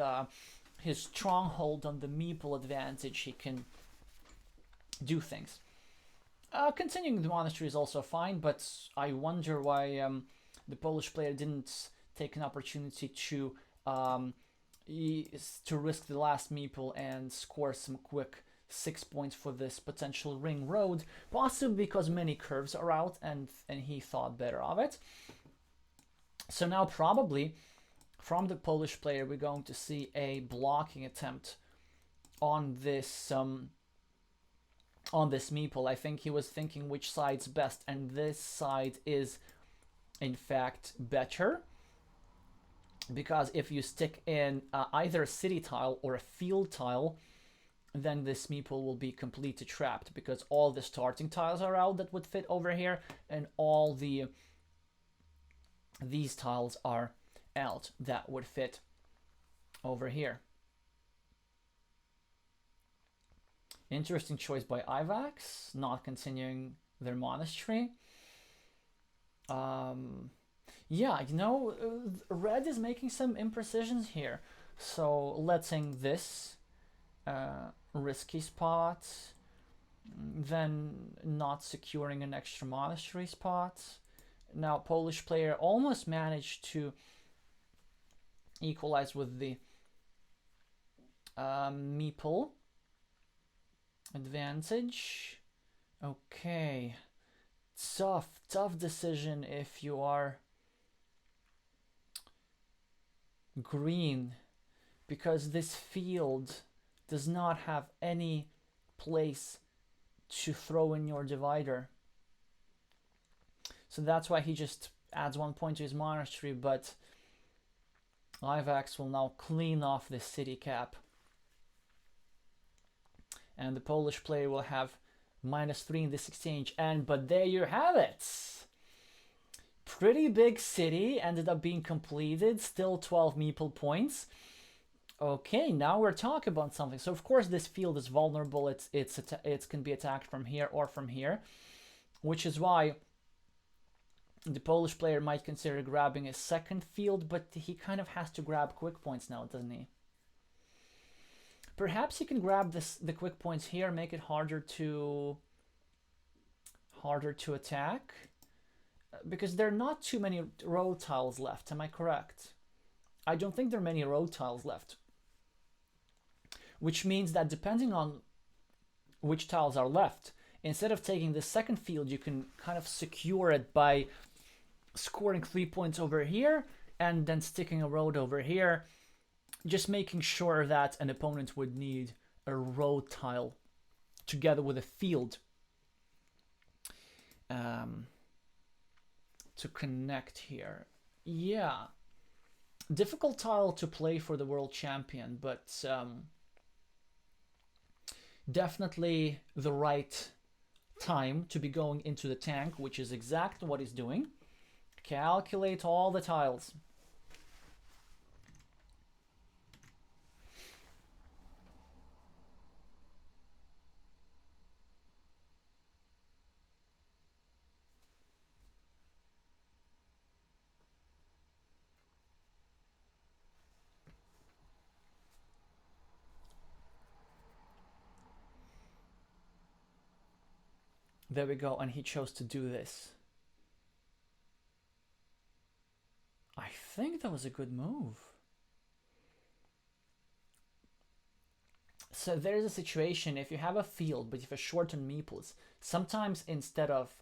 his stronghold on the meeple advantage, he can do things. Continuing the monastery is also fine, but I wonder why the Polish player didn't take an opportunity um, to risk the last meeple and score some quick 6 points for this potential ring road, possibly because many curves are out and he thought better of it. So now probably from the Polish player we're going to see a blocking attempt on this meeple. I think he was thinking which side's best, and this side is in fact better, because if you stick in either a city tile or a field tile, then this meeple will be completely trapped, because all the starting tiles are out that would fit over here, and all these tiles are out that would fit over here. Interesting choice by Ivax, not continuing their monastery. Yeah, you know, red is making some imprecisions here. So letting this risky spot, then not securing an extra monastery spot. Now Polish player almost managed to equalize with the meeple advantage. Okay, tough decision if you are green, because this field does not have any place to throw in your divider. So that's why he just adds 1 point to his monastery, but Ivax will now clean off this city cap. And the Polish player will have -3 in this exchange. But there you have it. Pretty big city ended up being completed. Still 12 meeple points. Okay, now we're talking about something. So of course this field is vulnerable. It can be attacked from here or from here, which is why the Polish player might consider grabbing a second field, but he kind of has to grab quick points now, doesn't he? Perhaps he can grab the quick points here, make it harder to attack, because there are not too many road tiles left. Am I correct? I don't think there are many road tiles left, which means that depending on which tiles are left, instead of taking the second field, you can kind of secure it by scoring 3 points over here and then sticking a road over here, just making sure that an opponent would need a road tile together with a field to connect here. Yeah, difficult tile to play for the world champion, but definitely the right time to be going into the tank, which is exactly what he's doing. Calculate all the tiles. There we go, and he chose to do this. I think that was a good move. So there's a situation, if you have a field but you have shortened meeples, sometimes instead of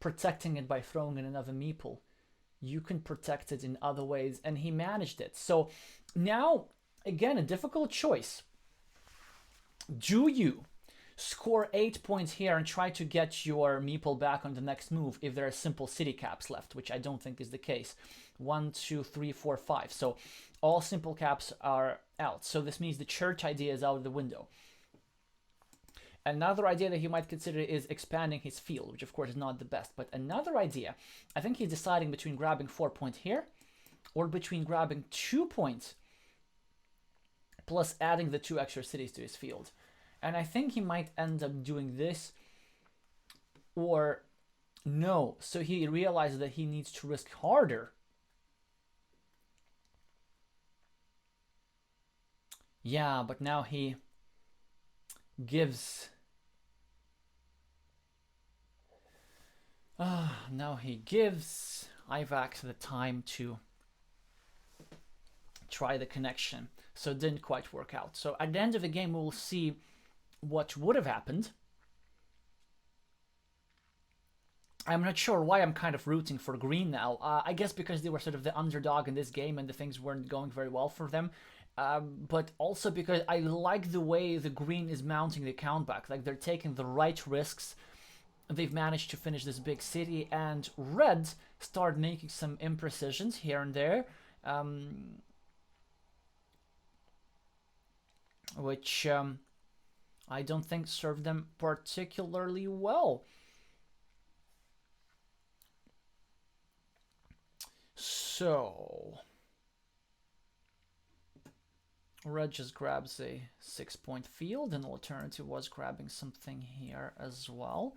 protecting it by throwing in another meeple, you can protect it in other ways, and he managed it. So now, again, a difficult choice. Do you score 8 points here and try to get your meeple back on the next move if there are simple city caps left, which I don't think is the case? 1, 2, 3, 4, 5. So all simple caps are out. So this means the church idea is out of the window. Another idea that he might consider is expanding his field, which of course is not the best. But another idea, I think he's deciding between grabbing 4 points here or between grabbing 2 points plus adding the 2 extra cities to his field. And I think he might end up doing this or no. So he realizes that he needs to risk harder. Yeah, but now he gives Now he gives Ivax the time to try the connection, so it didn't quite work out. So at the end of the game, we'll see what would have happened. I'm not sure why I'm kind of rooting for green now. I guess because they were sort of the underdog in this game and the things weren't going very well for them. But also because I like the way the green is mounting the countback. Like, they're taking the right risks. They've managed to finish this big city, and red start making some imprecisions here and there, which I don't think served them particularly well. So red just grabs a 6-point field. An alternative was grabbing something here as well.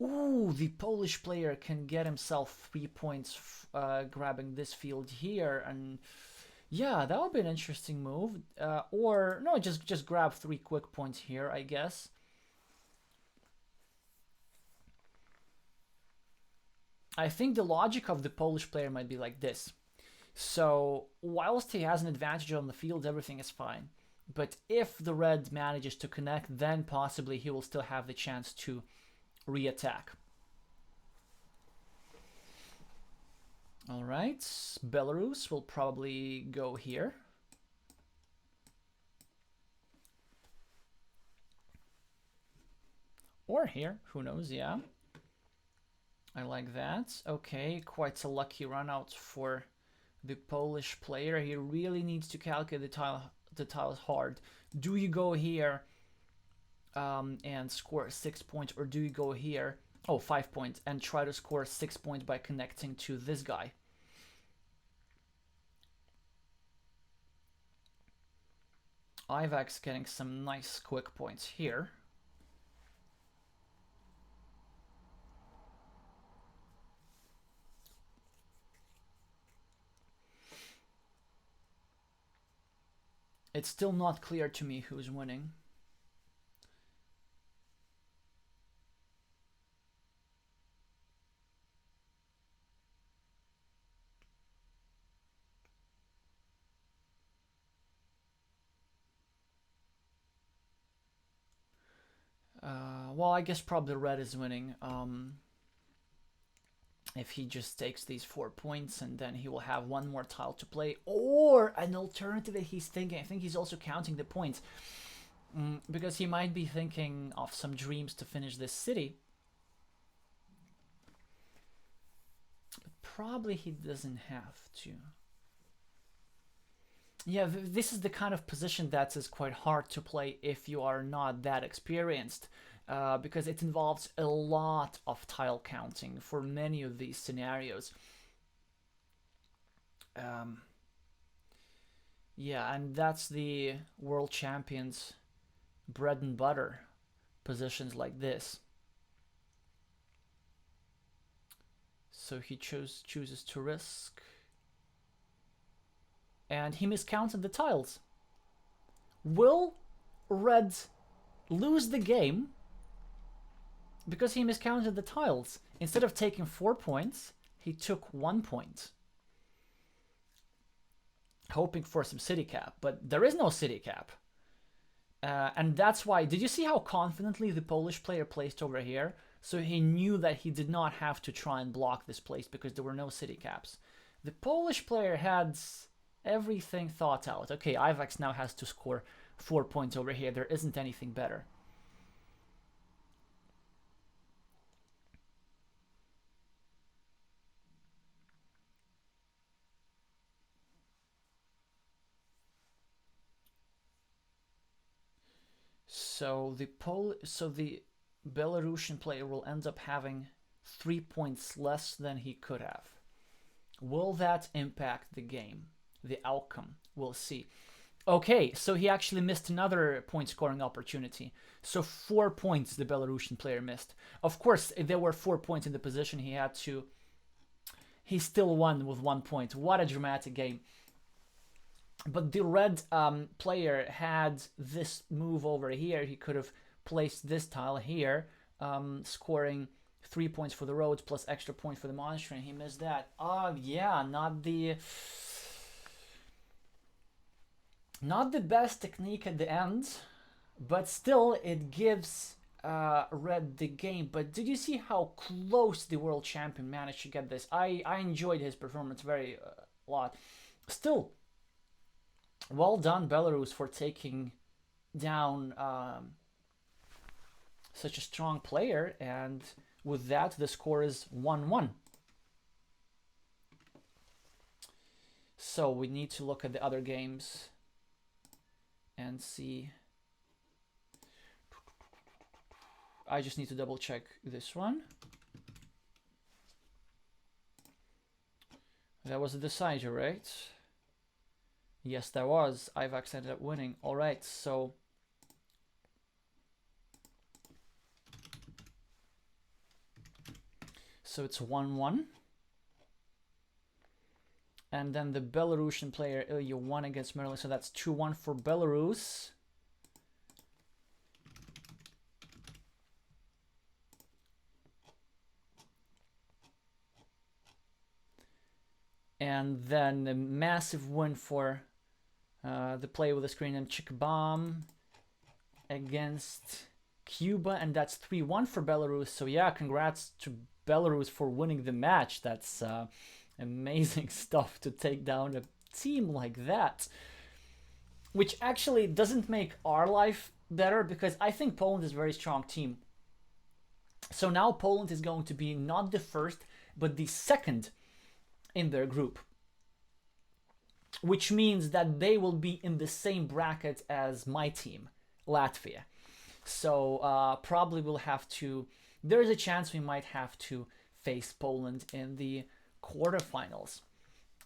Ooh, the Polish player can get himself 3 points grabbing this field here, and yeah, that would be an interesting move. Or no, just grab 3 quick points here, I guess. I think the logic of the Polish player might be like this. So whilst he has an advantage on the field, everything is fine. But if the red manages to connect, then possibly he will still have the chance to re-attack. All right, Belarus will probably go here. Or here, who knows, yeah. I like that. Okay, quite a lucky run out for the Polish player. He really needs to calculate the tiles hard. Do you go here and score 6 points, or do you go here, 5 points, and try to score 6 points by connecting to this guy? Ivax getting some nice quick points here. It's still not clear to me who's winning. Well, I guess probably red is winning. If he just takes these 4 points, and then he will have one more tile to play, or an alternative that he's thinking. I think he's also counting the points, because he might be thinking of some dreams to finish this city. But probably he doesn't have to. Yeah, this is the kind of position that is quite hard to play if you are not that experienced. Because it involves a lot of tile counting for many of these scenarios. Yeah, and that's the world champions' bread and butter, positions like this. So he chooses to risk. And he miscounted the tiles. Will red lose the game because he miscounted the tiles? Instead of taking 4 points, he took 1 point, hoping for some city cap, but there is no city cap. And that's why, did you see how confidently the Polish player placed over here? So he knew that he did not have to try and block this place because there were no city caps. The Polish player had everything thought out. Okay, Ivax now has to score 4 points over here. There isn't anything better. So the Belarusian player will end up having 3 points less than he could have. Will that impact the game? The outcome? We'll see. Okay, so he actually missed another point scoring opportunity. So 4 points the Belarusian player missed. Of course, if there were 4 points in the position he had to, he still won with 1 point. What a dramatic game. But the red player had this move over here. He could have placed this tile here, scoring 3 points for the roads plus extra point for the monitoring. He missed that. Yeah, not the best technique at the end, but still it gives Red the game. But did you see how close the world champion managed to get this? I enjoyed his performance very a lot. Still, well done Belarus for taking down such a strong player, and with that the score is 1-1. So we need to look at the other games and see. I just need to double check this one. That was a decider, right? Yes, that was. Ivax ended up winning. All right, so it's 1-1. And then the Belarusian player Ilya won against Maryland, so that's 2-1 for Belarus. And then a massive win for the player with the screen name Chickbomb against Cuba, and that's 3-1 for Belarus. So yeah, congrats to Belarus for winning the match. That's amazing stuff to take down a team like that, which actually doesn't make our life better, because I think Poland is a very strong team. So now Poland is going to be not the first but the second in their group, which means that they will be in the same bracket as my team, Latvia. So probably we'll have to, there's a chance we might have to face Poland in the quarterfinals.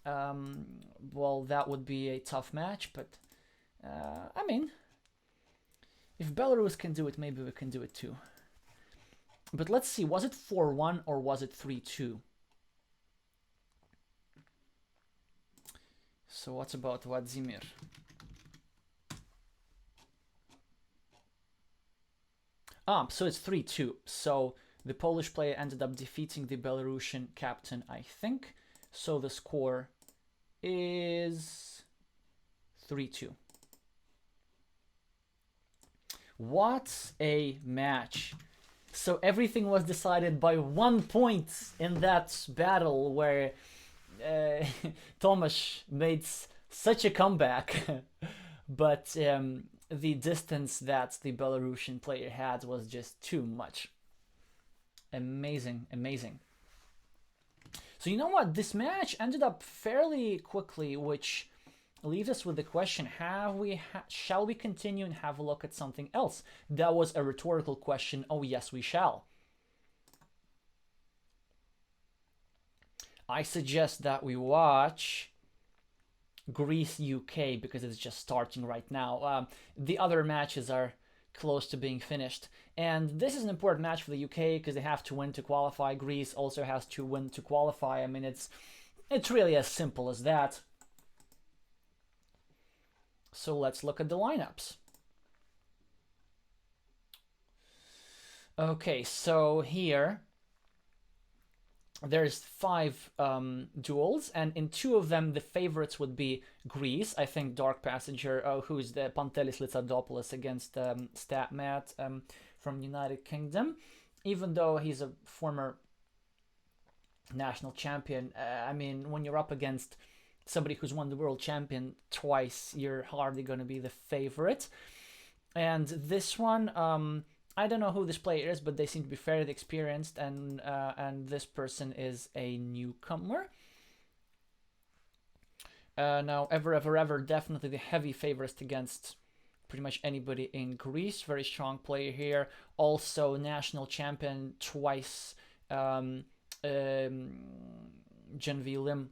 Well, that would be a tough match, but I mean, if Belarus can do it, maybe we can do it too. But let's see, was it 4-1 or was it 3-2? So what about Vladimir? So it's 3-2. So the Polish player ended up defeating the Belarusian captain, I think. So the score is 3-2. What a match. So everything was decided by 1 point in that battle where Tomasz made such a comeback. But the distance that the Belarusian player had was just too much. Amazing, amazing. So you know what? This match ended up fairly quickly, which leaves us with the question, shall we continue and have a look at something else? That was a rhetorical question. Oh yes, we shall. I suggest that we watch Greece UK because it's just starting right now. The other matches are close to being finished, and this is an important match for the UK because they have to win to qualify. Greece also has to win to qualify. I mean, it's really as simple as that. So let's look at the lineups. Okay, so here there's 5 duels, and in 2 of them the favorites would be Greece. I think Dark Passenger, who's the Pantelis Litsadopoulos against Statmat from United Kingdom. Even though he's a former national champion, I mean, when you're up against somebody who's won the world champion twice, you're hardly going to be the favorite. And this one, I don't know who this player is, but they seem to be fairly experienced, and this person is a newcomer. Now, ever, definitely the heavy favorites against pretty much anybody in Greece. Very strong player here. Also national champion twice, Genvi Lim.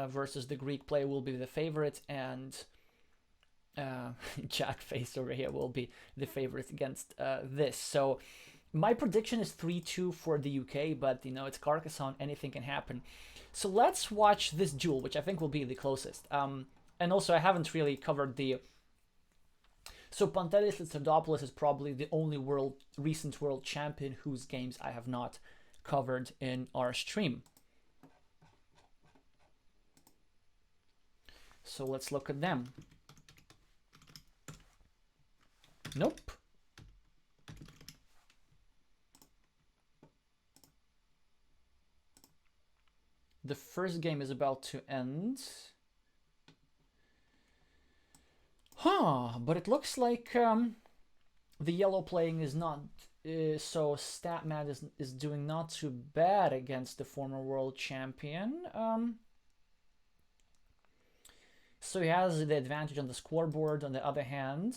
Versus the Greek player will be the favorite, and Jack Face over here will be the favorite against this. So my prediction is 3-2 for the UK, but you know, it's Carcassonne, anything can happen. So let's watch this duel, which I think will be the closest. And also I haven't really covered the So Pantelis Litsadopoulos is probably the only recent world champion whose games I have not covered in our stream. So let's look at them. Nope. The first game is about to end. But it looks like the yellow playing is not, so StatMat is doing not too bad against the former world champion. So he has the advantage on the scoreboard. On the other hand,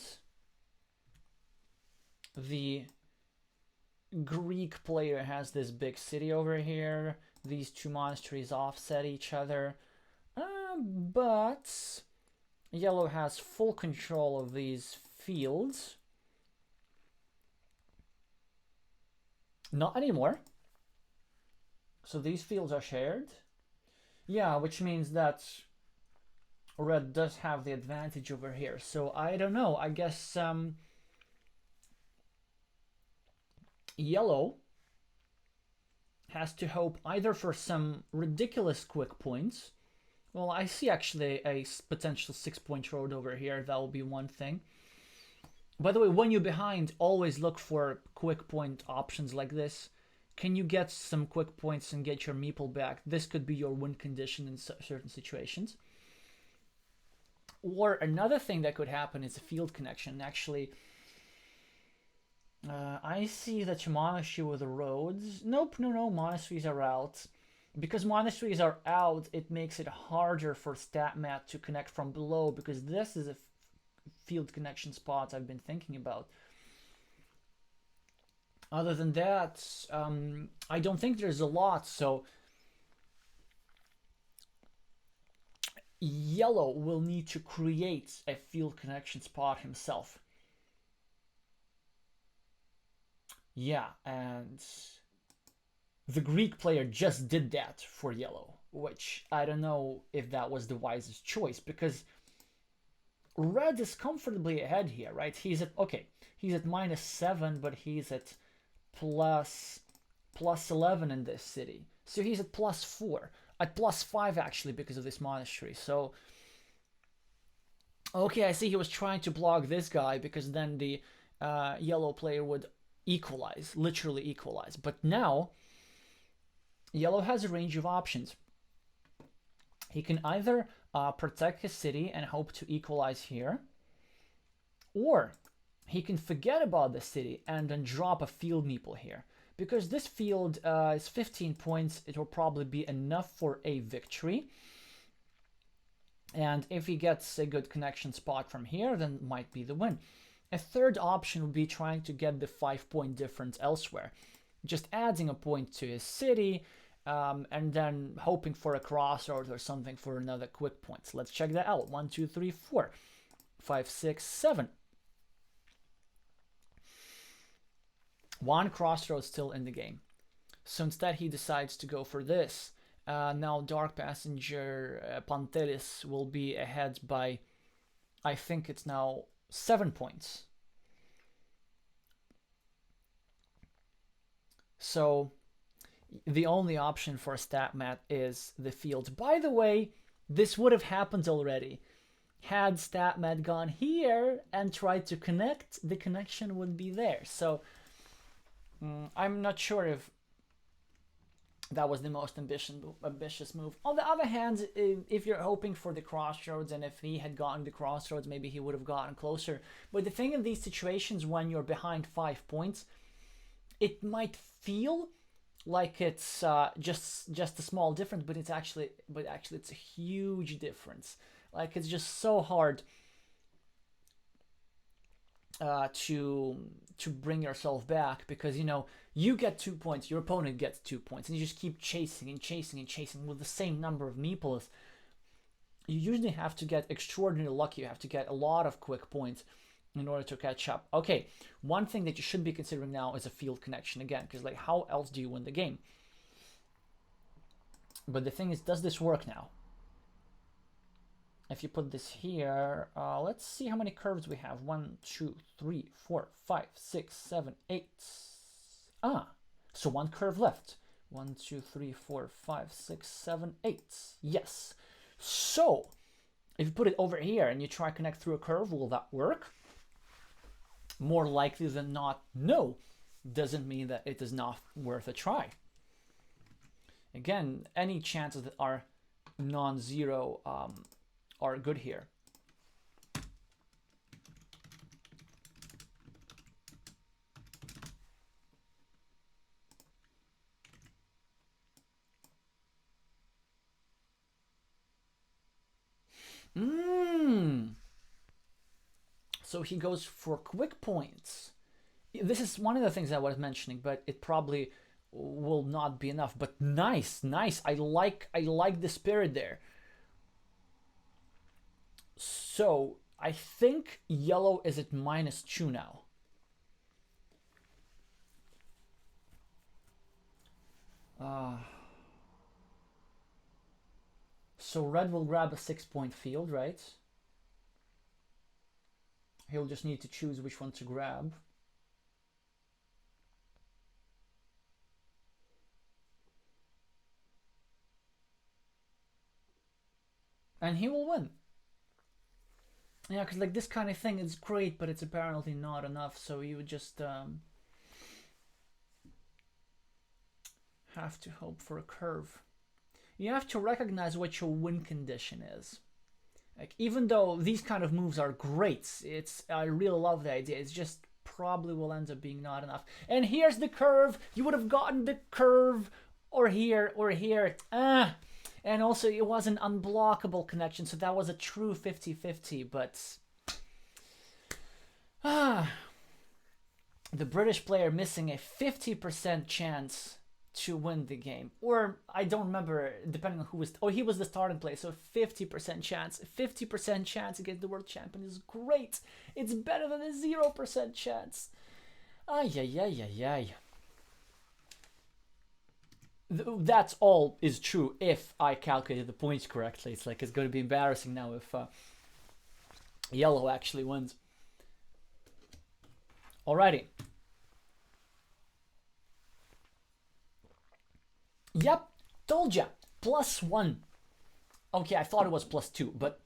the Greek player has this big city over here. These two monasteries offset each other. But yellow has full control of these fields. Not anymore. So these fields are shared. Yeah, which means that red does have the advantage over here. So I don't know. I guess yellow has to hope either for some ridiculous quick points. Well, I see actually a potential 6-point road over here. That will be one thing. By the way, when you're behind, always look for quick point options like this. Can you get some quick points and get your meeple back? This could be your win condition in certain situations. Or another thing that could happen is a field connection. Actually, I see that your monastery with the roads. Nope, no, monasteries are out. Because monasteries are out, it makes it harder for StatMat to connect from below, because this is a field connection spot I've been thinking about. Other than that, I don't think there's a lot, so yellow will need to create a field connection spot himself. Yeah, and the Greek player just did that for yellow, which I don't know if that was the wisest choice, because red is comfortably ahead here, right? He's at, okay, he's at -7, but he's at plus 11 in this city. So he's at +4, at +5 actually, because of this monastery. So, okay, I see he was trying to block this guy because then the yellow player would equalize, literally equalize. But now, yellow has a range of options. He can either protect his city and hope to equalize here, or he can forget about the city and then drop a field meeple here. Because this field is 15 points, it will probably be enough for a victory. And if he gets a good connection spot from here, then it might be the win. A third option would be trying to get the 5-point difference elsewhere. Just adding a point to his city, and then hoping for a crossroads or something for another quick point. So let's check that out. 1, 2, 3, 4, 5, 6, 7. One crossroads still in the game. So instead he decides to go for this. Now Dark Passenger Pantelis will be ahead by, I think it's now 7 points. So the only option for StatMat is the field. By the way, this would have happened already. Had StatMat gone here and tried to connect, the connection would be there. So I'm not sure if that was the most ambitious move. On the other hand, if you're hoping for the crossroads, and if he had gotten the crossroads, maybe he would have gotten closer. But the thing in these situations, when you're behind 5 points, it might feel like it's just a small difference, but actually it's a huge difference. Like, it's just so hard to bring yourself back, because you get 2 points, your opponent gets 2 points, and you just keep chasing and chasing and chasing with the same number of meeples. You usually have to get extraordinarily lucky. You have to get a lot of quick points in order to catch up. Okay, one thing that you should be considering now is a field connection again, because like, how else do you win the game? But the thing is, does this work now? if you put this here, let's see how many curves we have. 1, 2, 3, 4, 5, 6, 7, 8. So one curve left. 1, 2, 3, 4, 5, 6, 7, 8. Yes. So if you put it over here and you try to connect through a curve, will that work? More likely than not, no. Doesn't mean that it is not worth a try. Again, any chances that are non-zero are good here. So he goes for quick points. This is one of the things I was mentioning, but it probably will not be enough. But nice, nice. I like the spirit there. So I think yellow is at -2 now. So red will grab a 6-point field, right? He'll just need to choose which one to grab. And he will win. Yeah, because like this kind of thing is great, but it's apparently not enough. So you would just have to hope for a curve. You have to recognize what your win condition is. Like, even though these kind of moves are great, I really love the idea. It's just probably will end up being not enough. And here's the curve. You would have gotten the curve or here or here. And also it was an unblockable connection, so that was a true 50-50, but the British player missing a 50% chance to win the game. Or I don't remember, depending on who was, he was the starting player, so 50% chance. 50% chance against the world champion is great. It's better than a 0% chance. Ay. That's all is true if I calculated the points correctly. It's like it's going to be embarrassing now if yellow actually wins. Alrighty. Yep, told ya. +1. Okay, I thought it was +2, but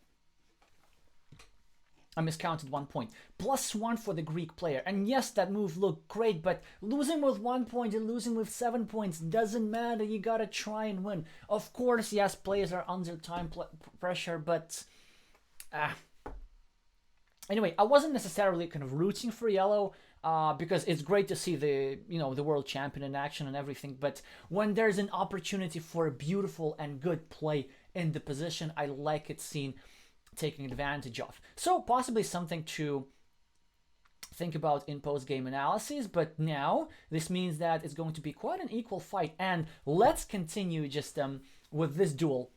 I miscounted 1 point. +1 for the Greek player. And yes, that move looked great, but losing with 1 point and losing with 7 points doesn't matter. You gotta try and win. Of course, yes, players are under time pressure, but anyway, I wasn't necessarily kind of rooting for yellow because it's great to see the world champion in action and everything. But when there's an opportunity for a beautiful and good play in the position, I like it seen taking advantage of. So possibly something to think about in post-game analysis, but now this means that it's going to be quite an equal fight. And let's continue just with this duel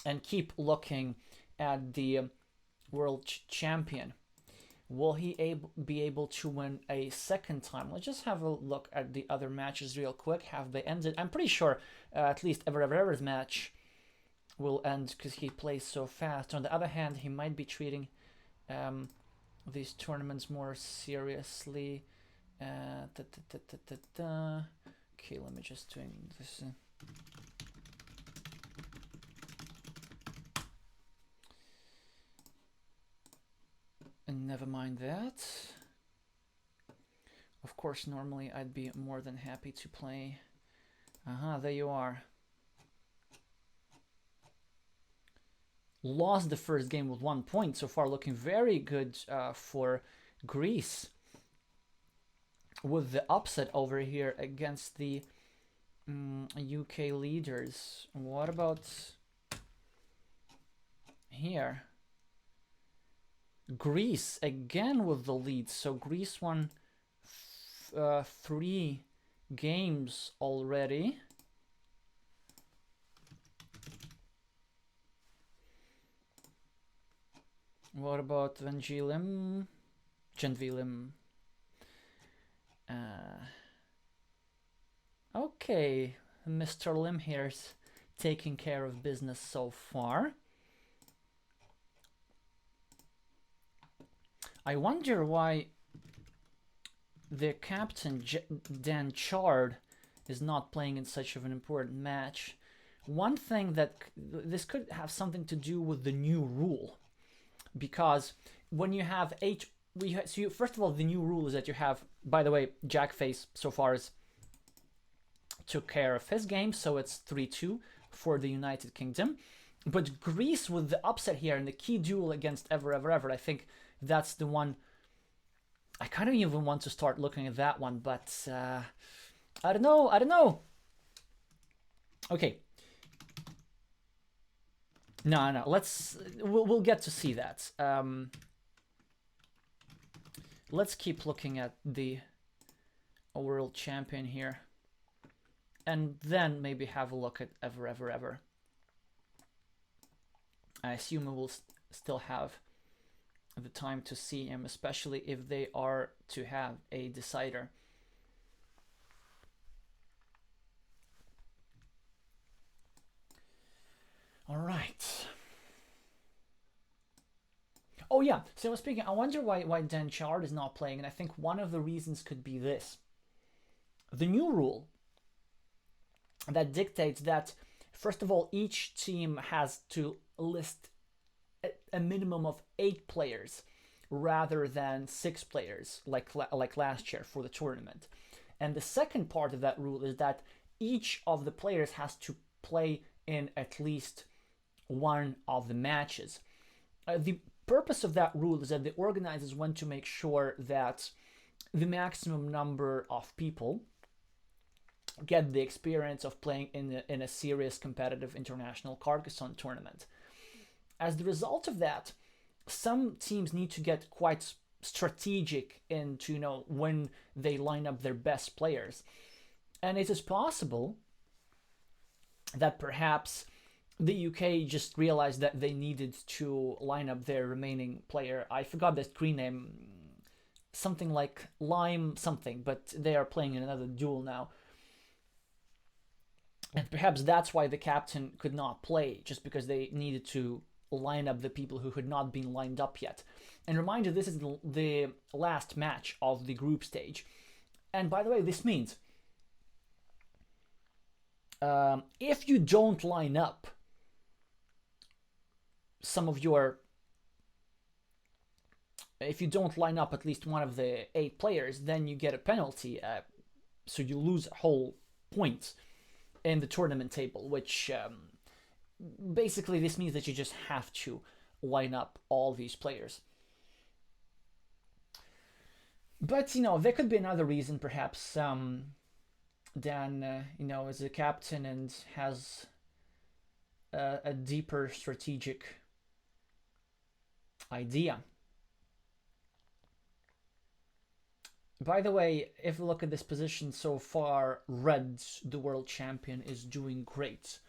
and keep looking at the world champion. Will he be able to win a second time? Let's just have a look at the other matches real quick. Have they ended? I'm pretty sure at least Ever's match will end because he plays so fast. On the other hand, he might be treating these tournaments more seriously. Okay, let me just do this. And never mind that. Of course, normally I'd be more than happy to play. There you are. Lost the first game with 1 point. So far looking very good for Greece. With the upset over here against the UK leaders. What about here? Greece again with the lead. So Greece won 3 games already. What about Genvilim? Okay, Mr. Lim here's taking care of business so far. I wonder why their captain Dan Chard is not playing in such of an important match. One thing that this could have something to do with the new rule, because when you have first of all, the new rule is that you have, by the way, Jackface so far is took care of his game, so it's 3-2 for the United Kingdom. But Greece with the upset here in the key duel against Ever, I think that's the one. I kind of even want to start looking at that one, but I don't know. Okay. No. We'll get to see that. Let's keep looking at the world champion here, and then maybe have a look at Ever. I assume we will still have the time to see him, especially if they are to have a decider. All right. Oh yeah, so I was speaking, I wonder why Dan Chard is not playing, and I think one of the reasons could be this. The new rule that dictates that, first of all, each team has to list a minimum of 8 players rather than 6 players like last year for the tournament. And the second part of that rule is that each of the players has to play in at least one of the matches. The purpose of that rule is that the organizers want to make sure that the maximum number of people get the experience of playing in a serious competitive international Carcassonne tournament. As the result of that, some teams need to get quite strategic into when they line up their best players. And it is possible that perhaps the UK just realized that they needed to line up their remaining player. I forgot the screen name, something like Lime something, but they are playing in another duel now. And perhaps that's why the captain could not play, just because they needed to line up the people who had not been lined up yet. And reminder, this is the last match of the group stage. And by the way, this means if you don't line up if you don't line up at least one of the 8 players, then you get a penalty. So you lose a whole point in the tournament table, which basically this means that you just have to line up all these players. But there could be another reason, perhaps. Dan, is a captain and has a deeper strategic idea. By the way, if we look at this position so far, Red, the world champion, is doing great.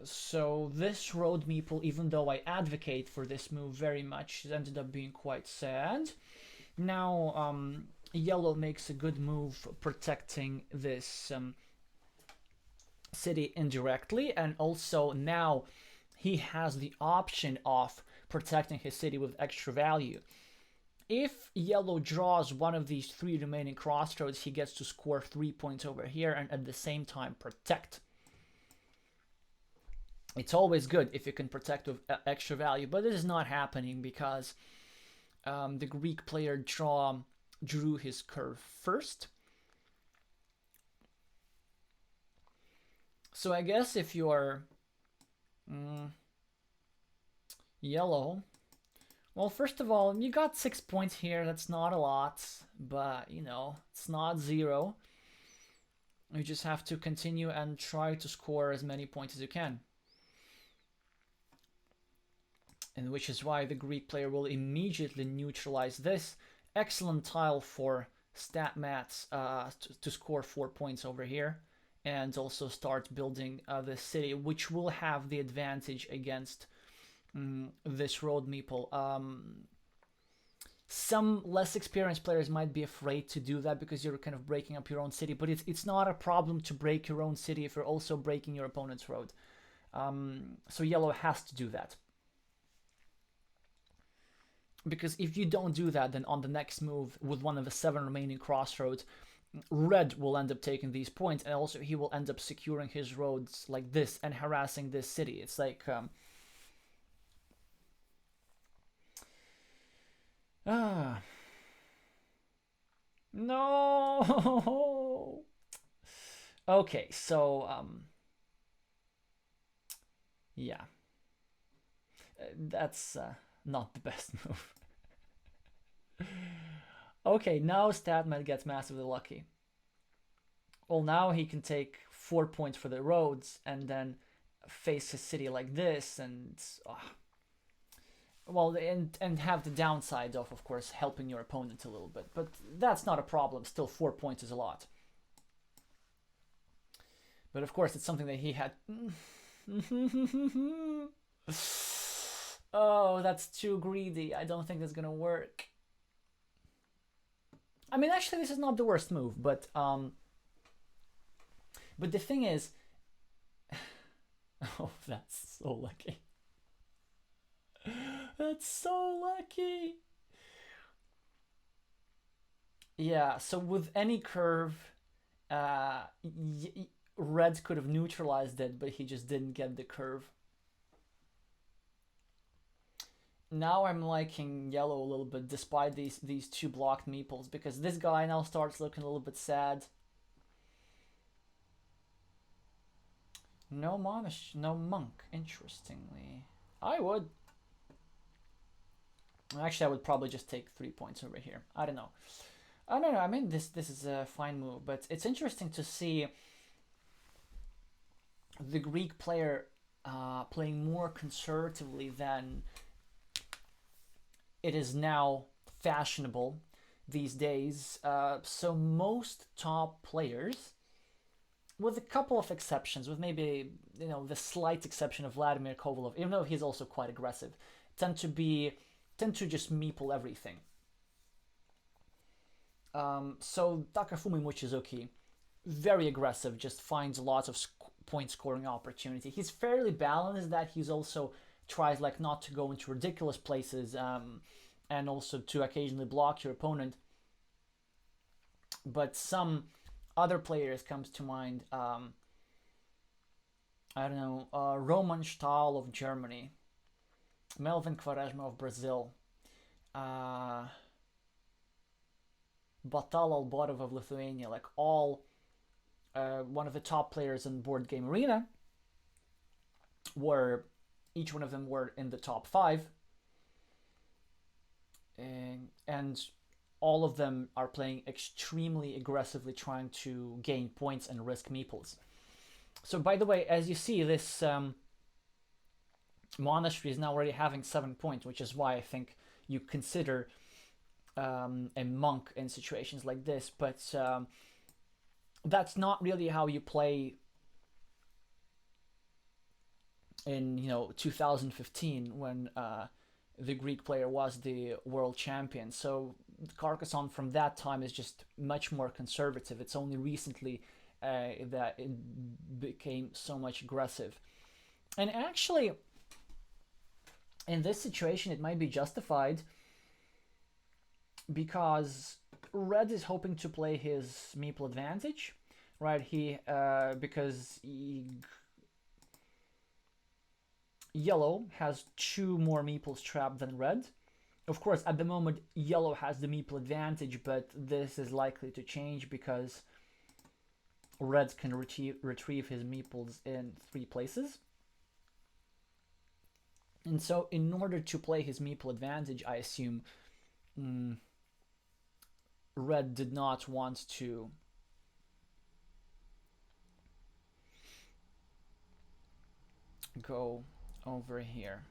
So this road meeple, even though I advocate for this move very much, ended up being quite sad. Now Yellow makes a good move protecting this city indirectly, and also now he has the option of protecting his city with extra value. If Yellow draws one of these 3 remaining crossroads, he gets to score 3 points over here and at the same time protect. It's always good if you can protect with extra value, but this is not happening because the Greek player drew his curve first. So I guess if you're Yellow, well, first of all, you got 6 points here. That's not a lot, but it's not 0. You just have to continue and try to score as many points as you can. And which is why the Greek player will immediately neutralize this. Excellent tile for StatMats to score 4 points over here. And also start building the city, which will have the advantage against this road meeple. Some less experienced players might be afraid to do that because you're kind of breaking up your own city, but it's not a problem to break your own city if you're also breaking your opponent's road. So Yellow has to do that. Because if you don't do that, then on the next move, with one of the 7 remaining crossroads, red will end up taking these points, and also he will end up securing his roads like this and harassing this city. It's like no. Okay, so yeah, that's not the best move. Okay, now Statman gets massively lucky. Well, now he can take 4 points for the roads and then face his city like this, and well, and have the downside of course, helping your opponent a little bit. But that's not a problem. Still, 4 points is a lot. But of course, it's something that he had. Oh, that's too greedy. I don't think that's gonna work. I mean, actually, this is not the worst move, but the thing is, oh, that's so lucky. That's so lucky. Yeah, so with any curve, red could have neutralized it, but he just didn't get the curve. Now I'm liking yellow a little bit, despite these 2 blocked meeples, because this guy now starts looking a little bit sad. No Monish, no monk, interestingly. I would. Actually, I would probably just take 3 points over here. I don't know. I don't know, I mean, this is a fine move, but it's interesting to see the Greek player playing more conservatively than it is now fashionable these days. So most top players, with a couple of exceptions, with maybe, you know, the slight exception of Vladimir Kovalov, even though he's also quite aggressive, tend to just meeple everything. So Takafumi Mochizuki, very aggressive, just finds lots of point scoring opportunity. He's fairly balanced, that he's also tries like not to go into ridiculous places, and also to occasionally block your opponent. But some other players comes to mind. I don't know, Roman Stahl of Germany, Melvin Quaresma of Brazil, Batal Alborov of Lithuania, like all one of the top players in Board Game Arena, were each one of them were in the top 5, and all of them are playing extremely aggressively, trying to gain points and risk meeples. So by the way, as you see, this monastery is now already having 7 points, which is why I think you consider a monk in situations like this. But that's not really how you play in 2015, when the Greek player was the world champion. So Carcassonne from that time is just much more conservative. It's only recently that it became so much aggressive. And actually, in this situation, it might be justified, because red is hoping to play his meeple advantage, right? Because yellow has 2 more meeples trapped than red. Of course, at the moment, yellow has the meeple advantage, but this is likely to change because red can retrieve his meeples in 3 places. And so in order to play his meeple advantage, I assume red did not want to go over here.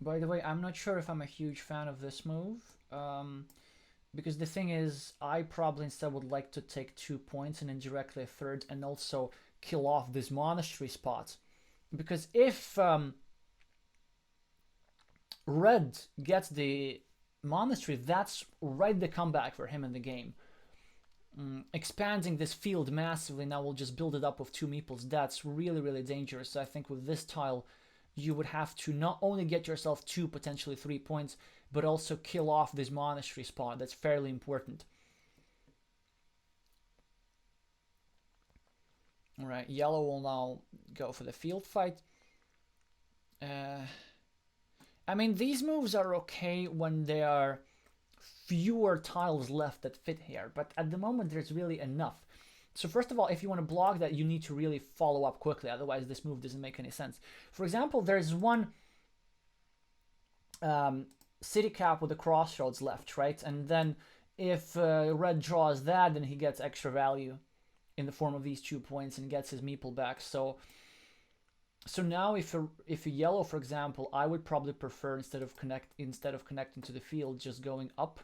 By the way, I'm not sure if I'm a huge fan of this move, because the thing is, I probably instead would like to take 2 points and indirectly a third, and also kill off this monastery spot. Because if red gets the monastery, that's right the comeback for him in the game. Expanding this field massively now will just build it up with 2 meeples. That's really, really dangerous. So I think with this tile, you would have to not only get yourself 2, potentially 3 points, but also kill off this monastery spot. That's fairly important. All right, yellow will now go for the field fight. I mean, these moves are okay when there are fewer tiles left that fit here, but at the moment there's really enough. So first of all, if you want to block that, you need to really follow up quickly, otherwise this move doesn't make any sense. For example, there's one city cap with a crossroads left, right? And then if red draws that, then he gets extra value in the form of these 2 points and gets his meeple back. So now if a yellow, for example, I would probably prefer instead of connecting to the field, just going up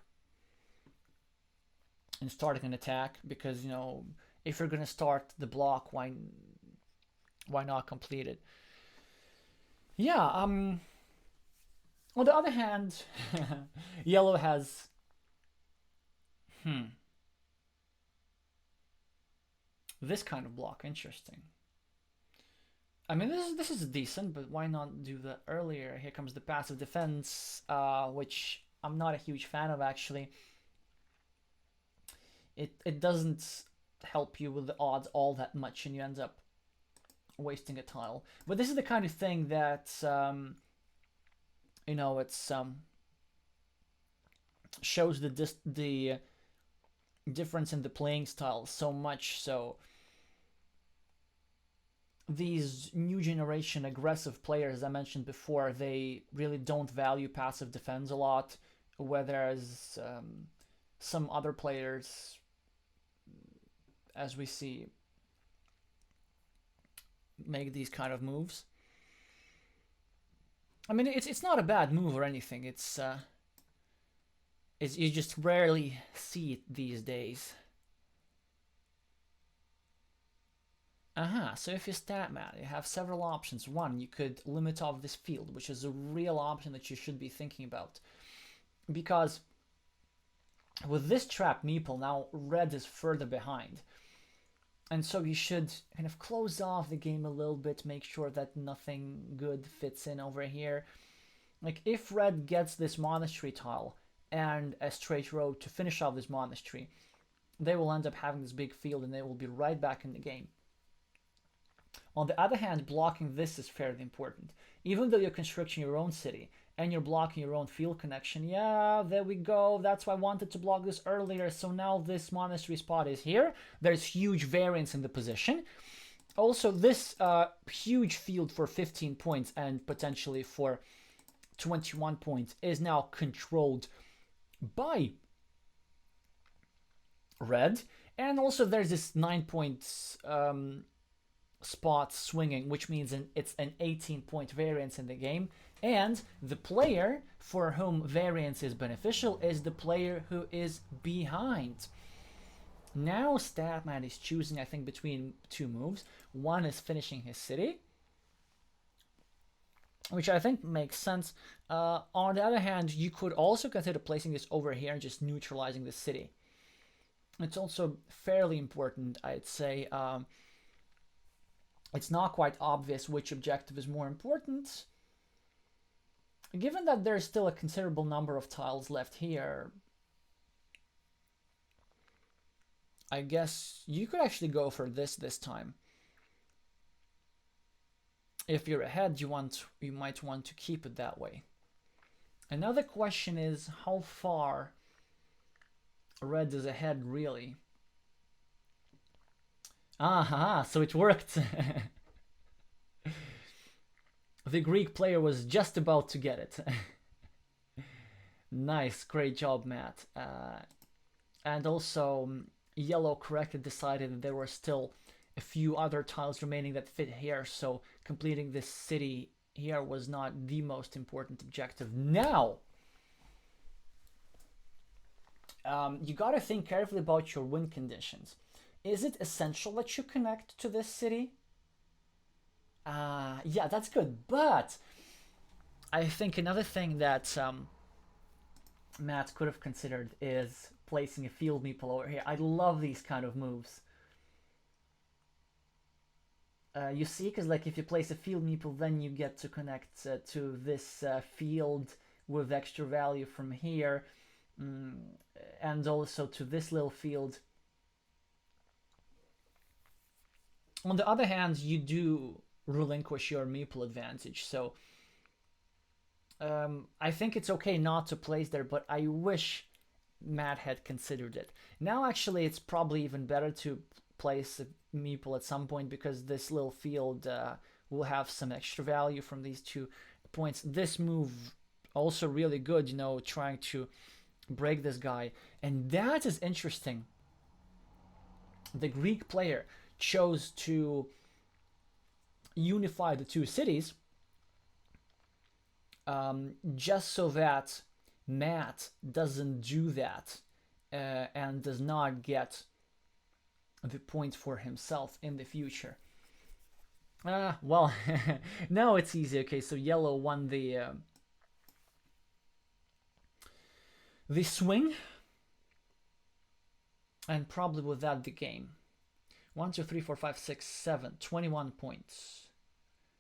and starting an attack, because, you know, if you're gonna start the block, why not complete it? Yeah. On the other hand, yellow has this kind of block. Interesting. I mean, this is decent, but why not do that earlier? Here comes the passive defense, which I'm not a huge fan of, actually. It doesn't help you with the odds all that much, and you end up wasting a tile. But this is the kind of thing that, you know, it's shows the difference in the playing style so much. So these new generation aggressive players, as I mentioned before, they really don't value passive defense a lot, whereas some other players, as we see, make these kind of moves. I mean, it's not a bad move or anything. It's you just rarely see it these days. So if you stat mat, you have several options. One, you could limit off this field, which is a real option that you should be thinking about, because with this trap meeple, now red is further behind. And so you should kind of close off the game a little bit, make sure that nothing good fits in over here. Like, if red gets this monastery tile and a straight road to finish off this monastery, they will end up having this big field and they will be right back in the game. On the other hand, blocking this is fairly important. Even though you're constructing your own city and you're blocking your own field connection, yeah, there we go. That's why I wanted to block this earlier. So now this monastery spot is here. There's huge variance in the position. Also, this huge field for 15 points and potentially for 21 points is now controlled by red. And also there's this 9 points spot swinging, which means it's an 18-point variance in the game. And the player for whom variance is beneficial is the player who is behind. Now Statman is choosing, I think, between 2 moves. One is finishing his city, which I think makes sense. On the other hand, you could also consider placing this over here and just neutralizing the city. It's also fairly important, I'd say. It's not quite obvious which objective is more important. Given that there's still a considerable number of tiles left here, I guess you could actually go for this time. If you're ahead, you might want to keep it that way. Another question is how far red is ahead, really. So it worked. The Greek player was just about to get it. Nice, great job, Matt. And also, yellow correctly decided that there were still a few other tiles remaining that fit here, so completing this city here was not the most important objective. Now, you gotta think carefully about your win conditions. Is it essential that you connect to this city? Yeah, that's good, but I think another thing that Matt could have considered is placing a field meeple over here. I love these kind of moves. You see, because like if you place a field meeple, then you get to connect to this field with extra value from here, and also to this little field. On the other hand, you do relinquish your meeple advantage, so I think it's okay not to place there, but I wish Matt had considered it. Now actually it's probably even better to place a meeple at some point, because this little field will have some extra value from these 2 points. This move also really good, you know, trying to break this guy. And that is interesting. The Greek player chose to unify the 2 cities, just so that Matt doesn't do that and does not get the point for himself in the future. Well, now it's easy. Okay, so yellow won the swing, and probably with that the game. 1, 2, 3, 4, 5, 6, 7, 21 points,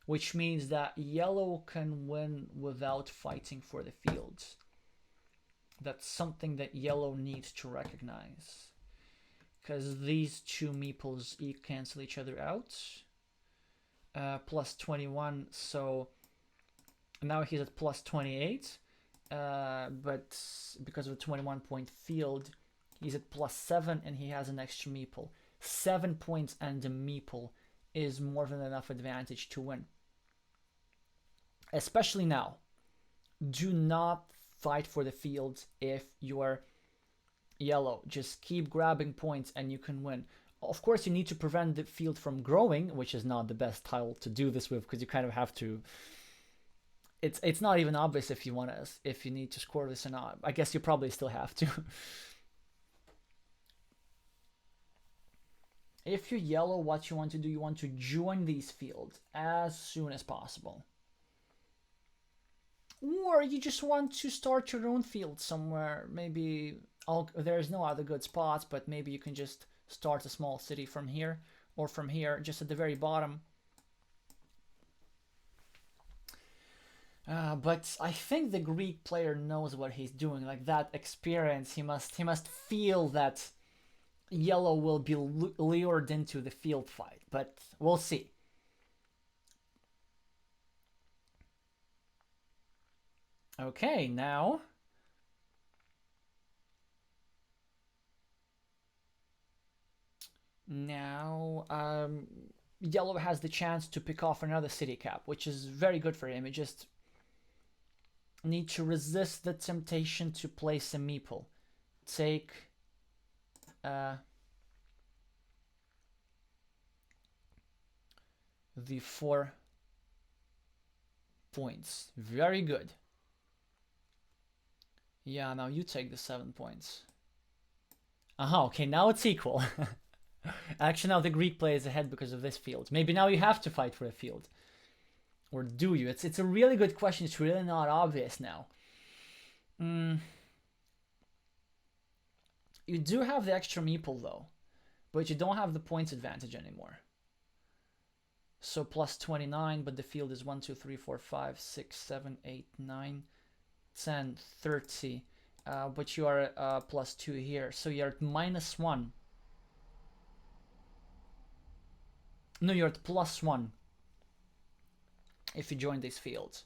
which means that yellow can win without fighting for the fields. That's something that yellow needs to recognize, because these 2 meeples cancel each other out. Plus 21, so now he's at plus 28, but because of a 21 point field, he's at plus 7 and he has an extra meeple. 7 points and a meeple is more than enough advantage to win. Especially now. Do not fight for the fields if you're yellow. Just keep grabbing points and you can win. Of course, you need to prevent the field from growing, which is not the best tile to do this with, because you kind of have to. It's not even obvious if you need to score this or not. I guess you probably still have to. If you're yellow, what you want to do, you want to join these fields as soon as possible. Or you just want to start your own field somewhere. Maybe there's no other good spots, but maybe you can just start a small city from here, or from here, just at the very bottom. But I think the Greek player knows what he's doing. Like that experience, he must feel that yellow will be lured into the field fight. But we'll see. Okay, now yellow has the chance to pick off another city cap, which is very good for him. He just need to resist the temptation to place a meeple. Take the 4 points. Very good. Yeah, now you take the 7 points. Okay, now it's equal. Actually, now the Greek player is ahead because of this field. Maybe now you have to fight for a field. Or do you? It's a really good question. It's really not obvious now. You do have the extra meeple though, but you don't have the points advantage anymore. So plus 29, but the field is 1, 2, 3, 4, 5, 6, 7, 8, 9, 10, 30. But you are plus 2 here. So you're at minus 1. No, you're at plus 1 if you join these fields.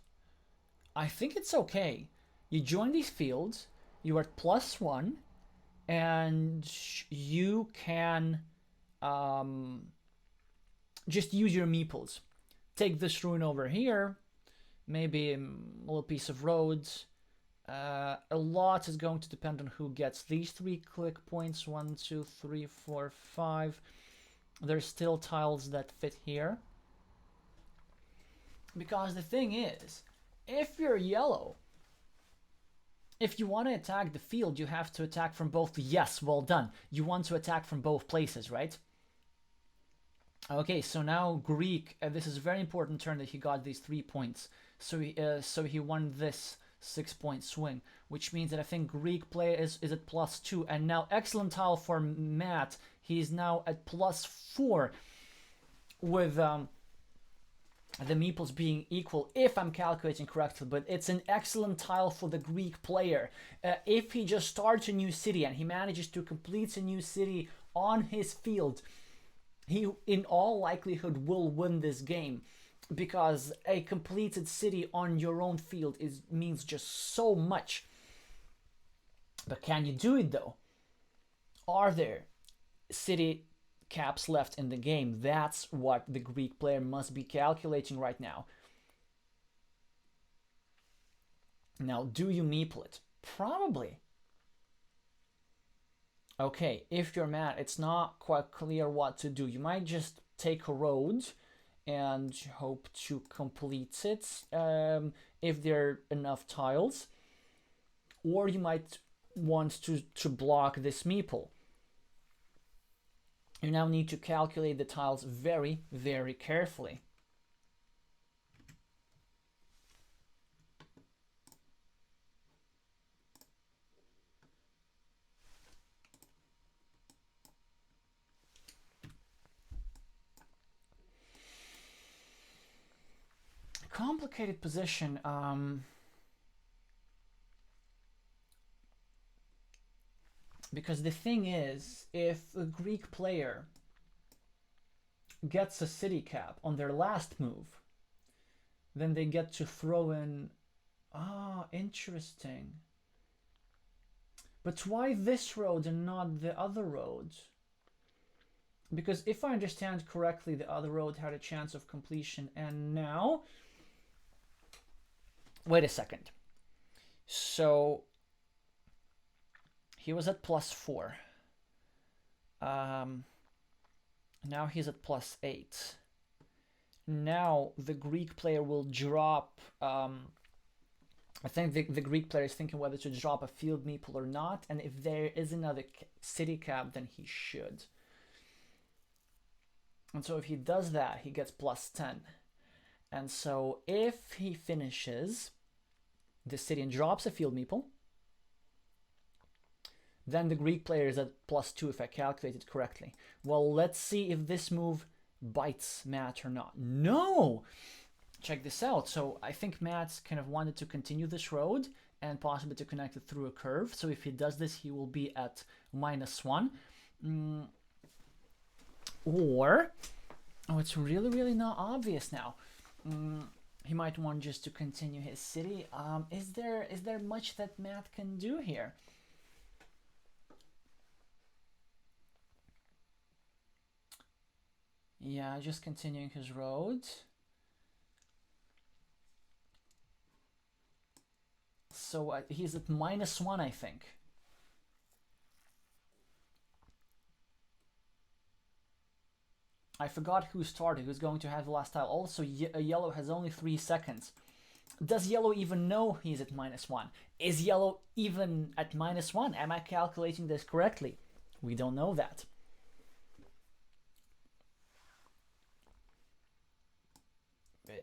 I think it's okay. You join these fields, you are at plus 1, and you can just use your meeples. Take this ruin over here, maybe a little piece of roads. A lot is going to depend on who gets these 3 click points. 1, 2, 3, 4, 5. There's still tiles that fit here. Because the thing is, if you're yellow, if you want to attack the field, you have to attack from both. Yes, well done. You want to attack from both places, right? Okay, so now Greek, this is a very important turn that he got these 3 points. So he won this 6-point swing, which means that I think Greek player is at plus 2. And now excellent tile for Matt. He's now at plus 4 with the meeples being equal, if I'm calculating correctly, but it's an excellent tile for the Greek player. If he just starts a new city and he manages to complete a new city on his field, he in all likelihood will win this game, because a completed city on your own field means just so much. But can you do it though? Are there city caps left in the game? That's what the Greek player must be calculating right now. Now, do you meeple it? Probably. Okay, if you're mad, it's not quite clear what to do. You might just take a road and hope to complete it if there are enough tiles. Or you might want to block this meeple. You now need to calculate the tiles very, very carefully. Complicated position. Because the thing is, if a Greek player gets a city cap on their last move, then they get to throw in... Ah, interesting. But why this road and not the other road? Because if I understand correctly, the other road had a chance of completion, and now... Wait a second. So... he was at +4. Now he's at +8. Now the Greek player will drop... I think the Greek player is thinking whether to drop a field meeple or not, and if there is another city cap, then he should. And so if he does that, he gets +10. And so if he finishes the city and drops a field meeple, then the Greek player is at +2 if I calculated correctly. Well, let's see if this move bites Matt or not. No! Check this out. So I think Matt kind of wanted to continue this road and possibly to connect it through a curve. So if he does this, he will be at -1. Or, oh, it's really, really not obvious now. He might want just to continue his city. Is there much that Matt can do here? Yeah, just continuing his road. So he's at -1, I think. I forgot who started, who's going to have the last tile. Also, yellow has only 3 seconds. Does yellow even know he's at -1? Is yellow even at -1? Am I calculating this correctly? We don't know that.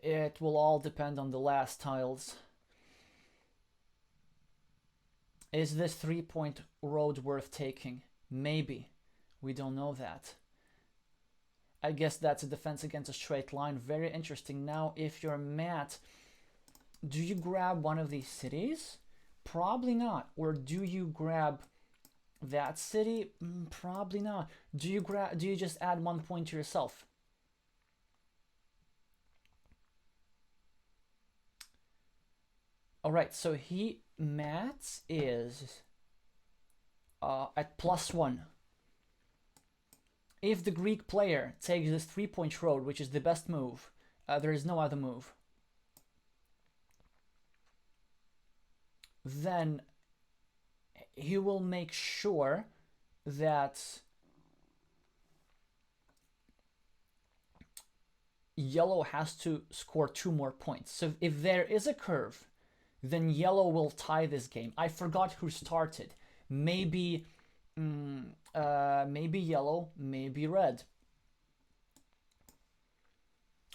It will all depend on the last tiles. Is this 3-point road worth taking? Maybe. We don't know that. I guess that's a defense against a straight line. Very interesting. Now, if you're Matt, do you grab one of these cities? Probably not. Or do you grab that city? Probably not. Do you just add 1 point to yourself? All right, so Matt is at +1. If the Greek player takes this 3-point road, which is the best move, there is no other move, then he will make sure that yellow has to score 2 more points. So if there is a curve, then yellow will tie this game. I forgot who started. Maybe maybe yellow, maybe red.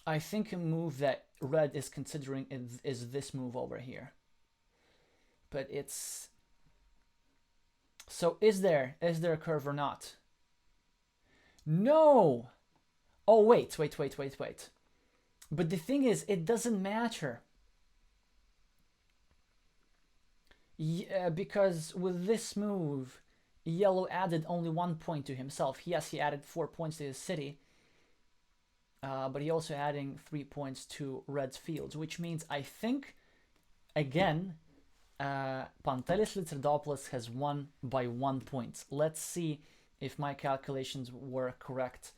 I think a move that red is considering is this move over here. But it's... So is there a curve or not? No! Oh, wait. But the thing is, it doesn't matter. Because with this move, yellow added only 1 point to himself. Yes, he added 4 points to his city, but he also adding 3 points to red's fields, which means I think, again, Pantelis Litzerdopoulos has won by 1 point. Let's see if my calculations were correct.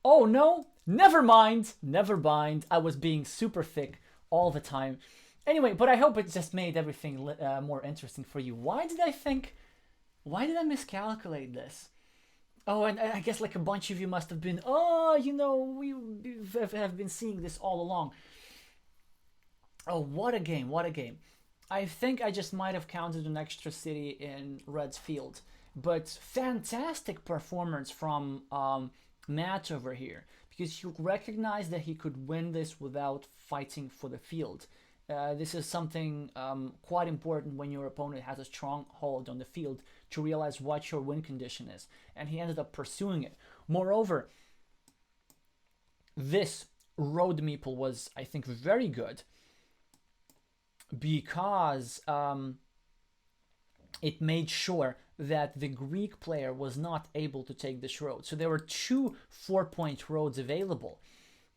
Oh no, never mind, never mind. I was being super thick all the time. Anyway, but I hope it just made everything more interesting for you. Why did I miscalculate this? Oh, and I guess like a bunch of you must have been, oh, you know, we have been seeing this all along. Oh, what a game, what a game. I think I just might have counted an extra city in red's field. But fantastic performance from Matt over here, because he recognized that he could win this without fighting for the field. This is something quite important when your opponent has a stronghold on the field, to realize what your win condition is. And he ended up pursuing it. Moreover, this road meeple was, I think, very good, because it made sure that the Greek player was not able to take this road. So there were 2 4-point roads available,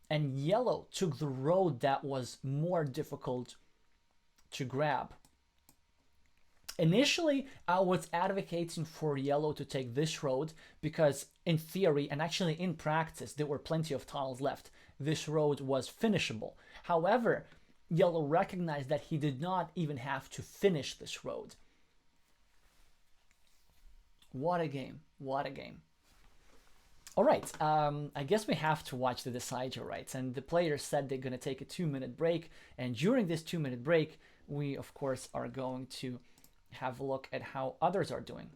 and yellow took the road that was more difficult to grab. Initially, I was advocating for yellow to take this road because in theory, and actually in practice, there were plenty of tiles left. This road was finishable. However, yellow recognized that he did not even have to finish this road. What a game, what a game. All right, I guess we have to watch the decider, right? And the players said they're going to take a 2-minute break. And during this 2-minute break, we, of course, are going to have a look at how others are doing.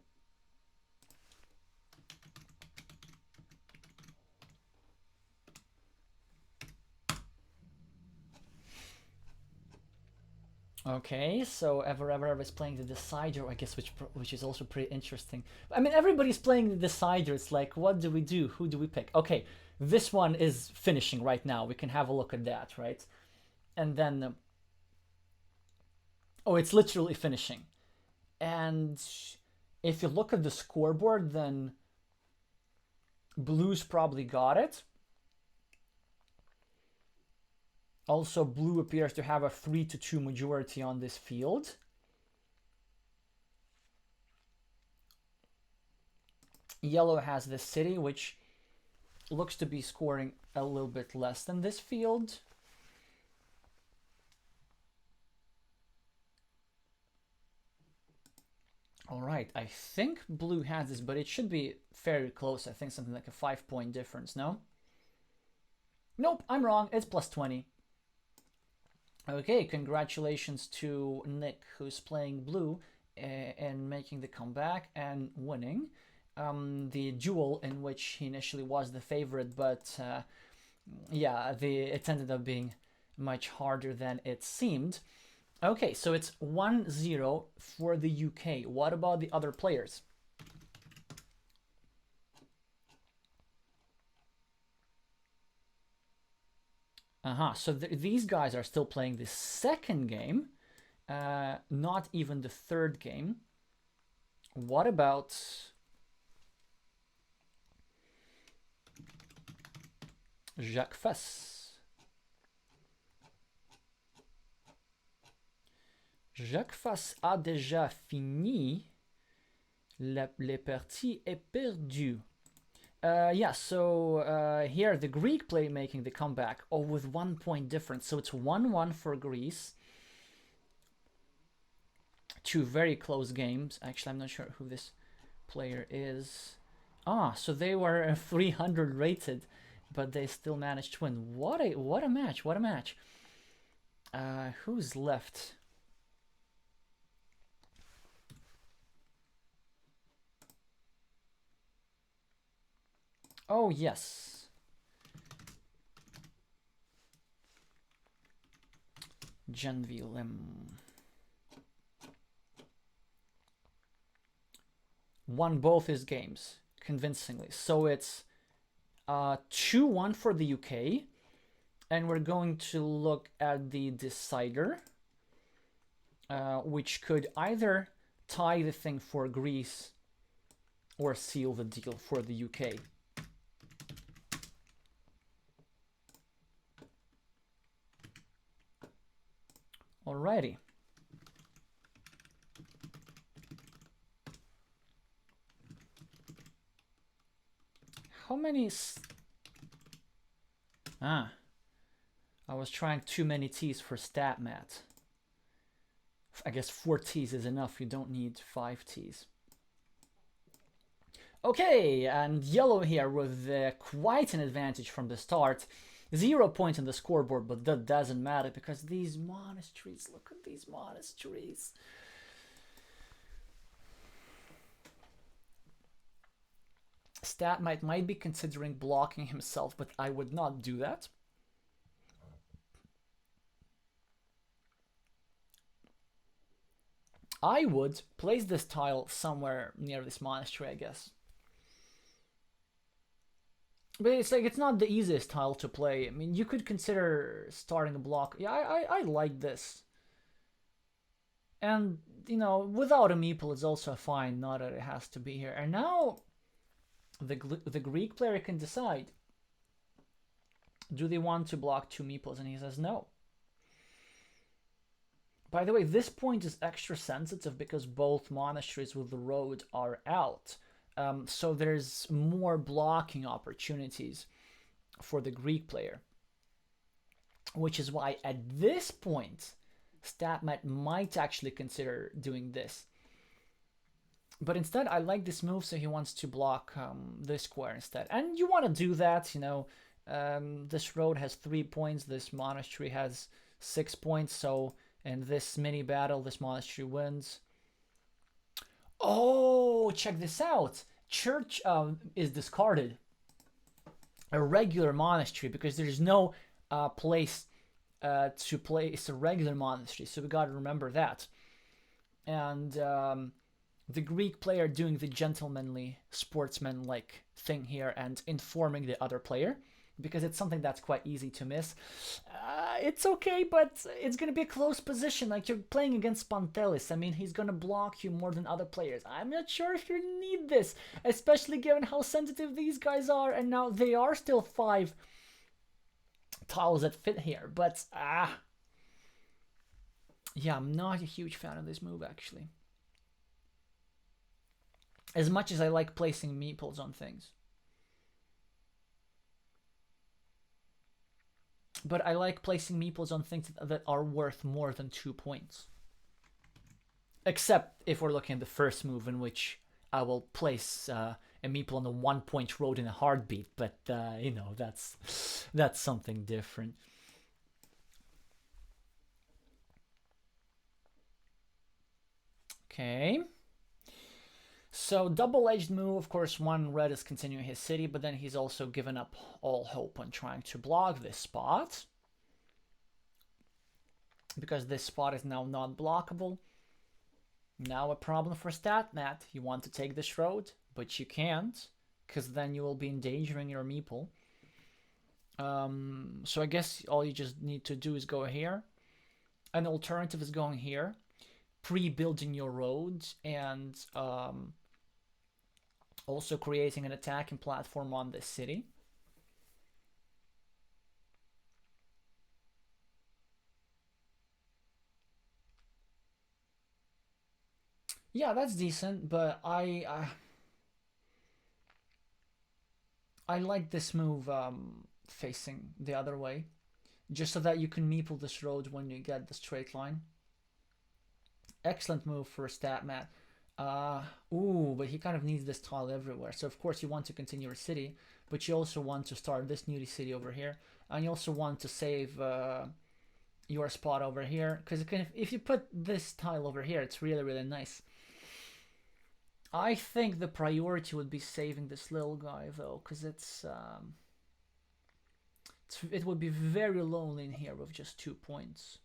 Okay, so Ever is playing the decider, I guess, which is also pretty interesting. I mean, everybody's playing the decider. It's like, what do we do? Who do we pick? Okay, this one is finishing right now. We can have a look at that, right? And then, oh, it's literally finishing. And if you look at the scoreboard, then blue's probably got it. Also, blue appears to have a 3-2 majority on this field. Yellow has this city, which looks to be scoring a little bit less than this field. All right, I think blue has this, but it should be fairly close. I think something like a 5-point difference, no? Nope, I'm wrong. It's plus 20. Okay, congratulations to Nick, who's playing blue and making the comeback and winning the duel, in which he initially was the favorite, but yeah, it ended up being much harder than it seemed. Okay, so it's 1-0 for the UK. What about the other players? So these guys are still playing the second game, not even the third game. What about Jacques Fass? Jacques Fass a déjà fini. Les parties est perdu. Yeah, so here the Greek player making the comeback, with 1 point difference. So it's 1-1 for Greece. 2 very close games. Actually, I'm not sure who this player is. So they were 300 rated, but they still managed to win. What a match! What a match! Who's left? Oh, yes. Janvilem. Won both his games convincingly. So it's 2-1 for the UK. And we're going to look at the decider, which could either tie the thing for Greece or seal the deal for the UK. Alrighty. How many... I was trying too many T's for stat mat. I guess 4 T's is enough. You don't need 5 T's. Okay, and yellow here with quite an advantage from the start. 0 points on the scoreboard, but that doesn't matter because these monasteries, look at these monasteries. Stat might be considering blocking himself, but I would not do that. I would place this tile somewhere near this monastery, I guess. But it's like, it's not the easiest tile to play. I mean, you could consider starting a block. Yeah, I like this. And, you know, without a meeple, it's also fine, not that it has to be here. And now, the Greek player can decide. Do they want to block 2 meeples? And he says no. By the way, this point is extra sensitive because both monasteries with the road are out. So there's more blocking opportunities for the Greek player. Which is why at this point, StatMat might actually consider doing this. But instead, I like this move, so he wants to block this square instead. And you want to do that, you know. This road has 3 points, this monastery has 6 points, so in this mini battle, this monastery wins. Oh, check this out. Church is discarded. A regular monastery, because there's no place to place a regular monastery, so we gotta remember that. And the Greek player doing the gentlemanly, sportsman-like thing here and informing the other player, because it's something that's quite easy to miss. It's okay, but it's going to be a close position. Like, you're playing against Pantelis. I mean, he's going to block you more than other players. I'm not sure if you need this, especially given how sensitive these guys are. And now they are still 5 tiles that fit here. But, yeah, I'm not a huge fan of this move, actually. As much as I like placing meeples on things. But I like placing meeples on things that are worth more than 2 points. Except if we're looking at the first move, in which I will place a meeple on the 1 point road in a heartbeat. But, you know, that's something different. Okay. So, double-edged move, of course, one red is continuing his city, but then he's also given up all hope on trying to block this spot. Because this spot is now not blockable. Now a problem for StatMat. You want to take this road, but you can't, because then you will be endangering your meeple. So I guess all you just need to do is go here. An alternative is going here, pre-building your road, and also creating an attacking platform on this city. Yeah, that's decent, but I like this move facing the other way, just so that you can meeple this road when you get the straight line. Excellent move for a StatMat. Ooh, but he kind of needs this tile everywhere. So of course you want to continue your city, but you also want to start this new city over here, and you also want to save your spot over here, because if you put this tile over here, it's really, really nice. I think the priority would be saving this little guy though, because it would be very lonely in here with just 2 points.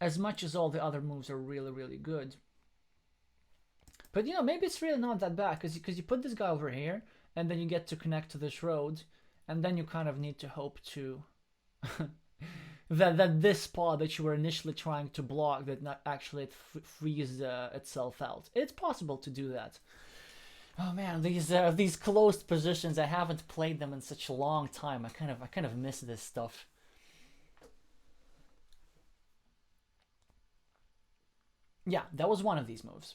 As much as all the other moves are really, really good. But, you know, maybe it's really not that bad, because you put this guy over here, and then you get to connect to this road, and then you kind of need to hope to that this spot that you were initially trying to block, that not actually it frees itself out. It's possible to do that. Oh man, these closed positions, I haven't played them in such a long time. I kind of miss this stuff. Yeah, that was one of these moves.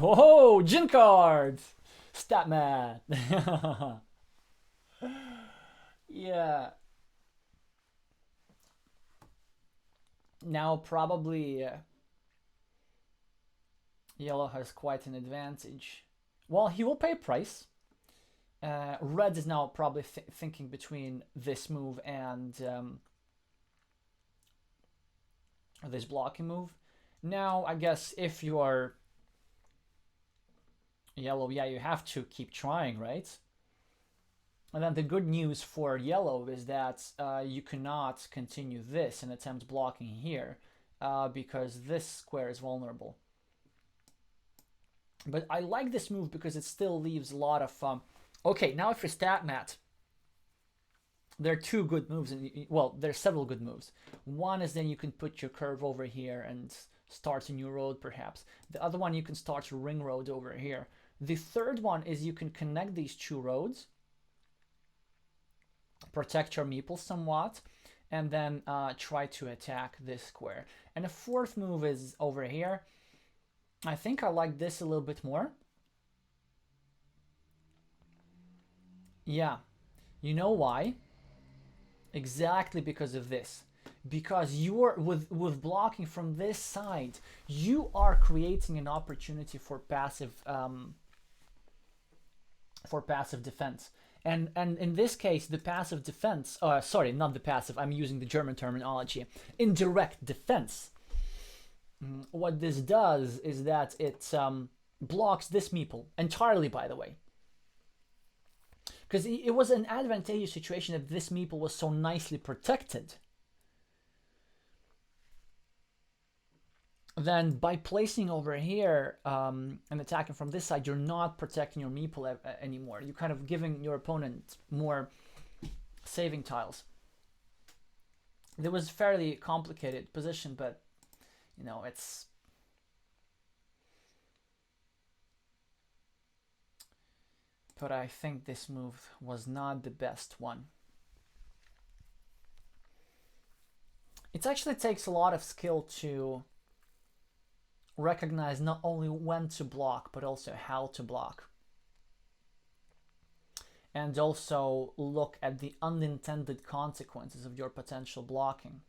Oh, Jin cards! Statman! Yeah. Now probably yellow has quite an advantage. Well, he will pay a price. Red is now probably thinking between this move and this blocking move. Now, I guess if you are yellow, yeah, you have to keep trying, right? And then the good news for yellow is that you cannot continue this and attempt blocking here because this square is vulnerable. But I like this move because it still leaves a lot of... Okay, now if you're stat mat, there are two good moves. Well, there's several good moves. One is then you can put your curve over here and start a new road, perhaps. The other one, you can start a ring road over here. The third one is you can connect these two roads, protect your meeple somewhat, and then try to attack this square. And the fourth move is over here. I think I like this a little bit more. Yeah, you know why? Exactly because of this. Because you're with blocking from this side, you are creating an opportunity for passive defense. And in this case, the passive defense, sorry, not the passive, I'm using the German terminology, indirect defense. What this does is that it blocks this meeple entirely, by the way. Because it was an advantageous situation that this meeple was so nicely protected. Then by placing over here and attacking from this side, you're not protecting your meeple anymore. You're kind of giving your opponent more saving tiles. It was a fairly complicated position, but you know, it's... But I think this move was not the best one. It actually takes a lot of skill to recognize not only when to block, but also how to block. And also look at the unintended consequences of your potential blocking.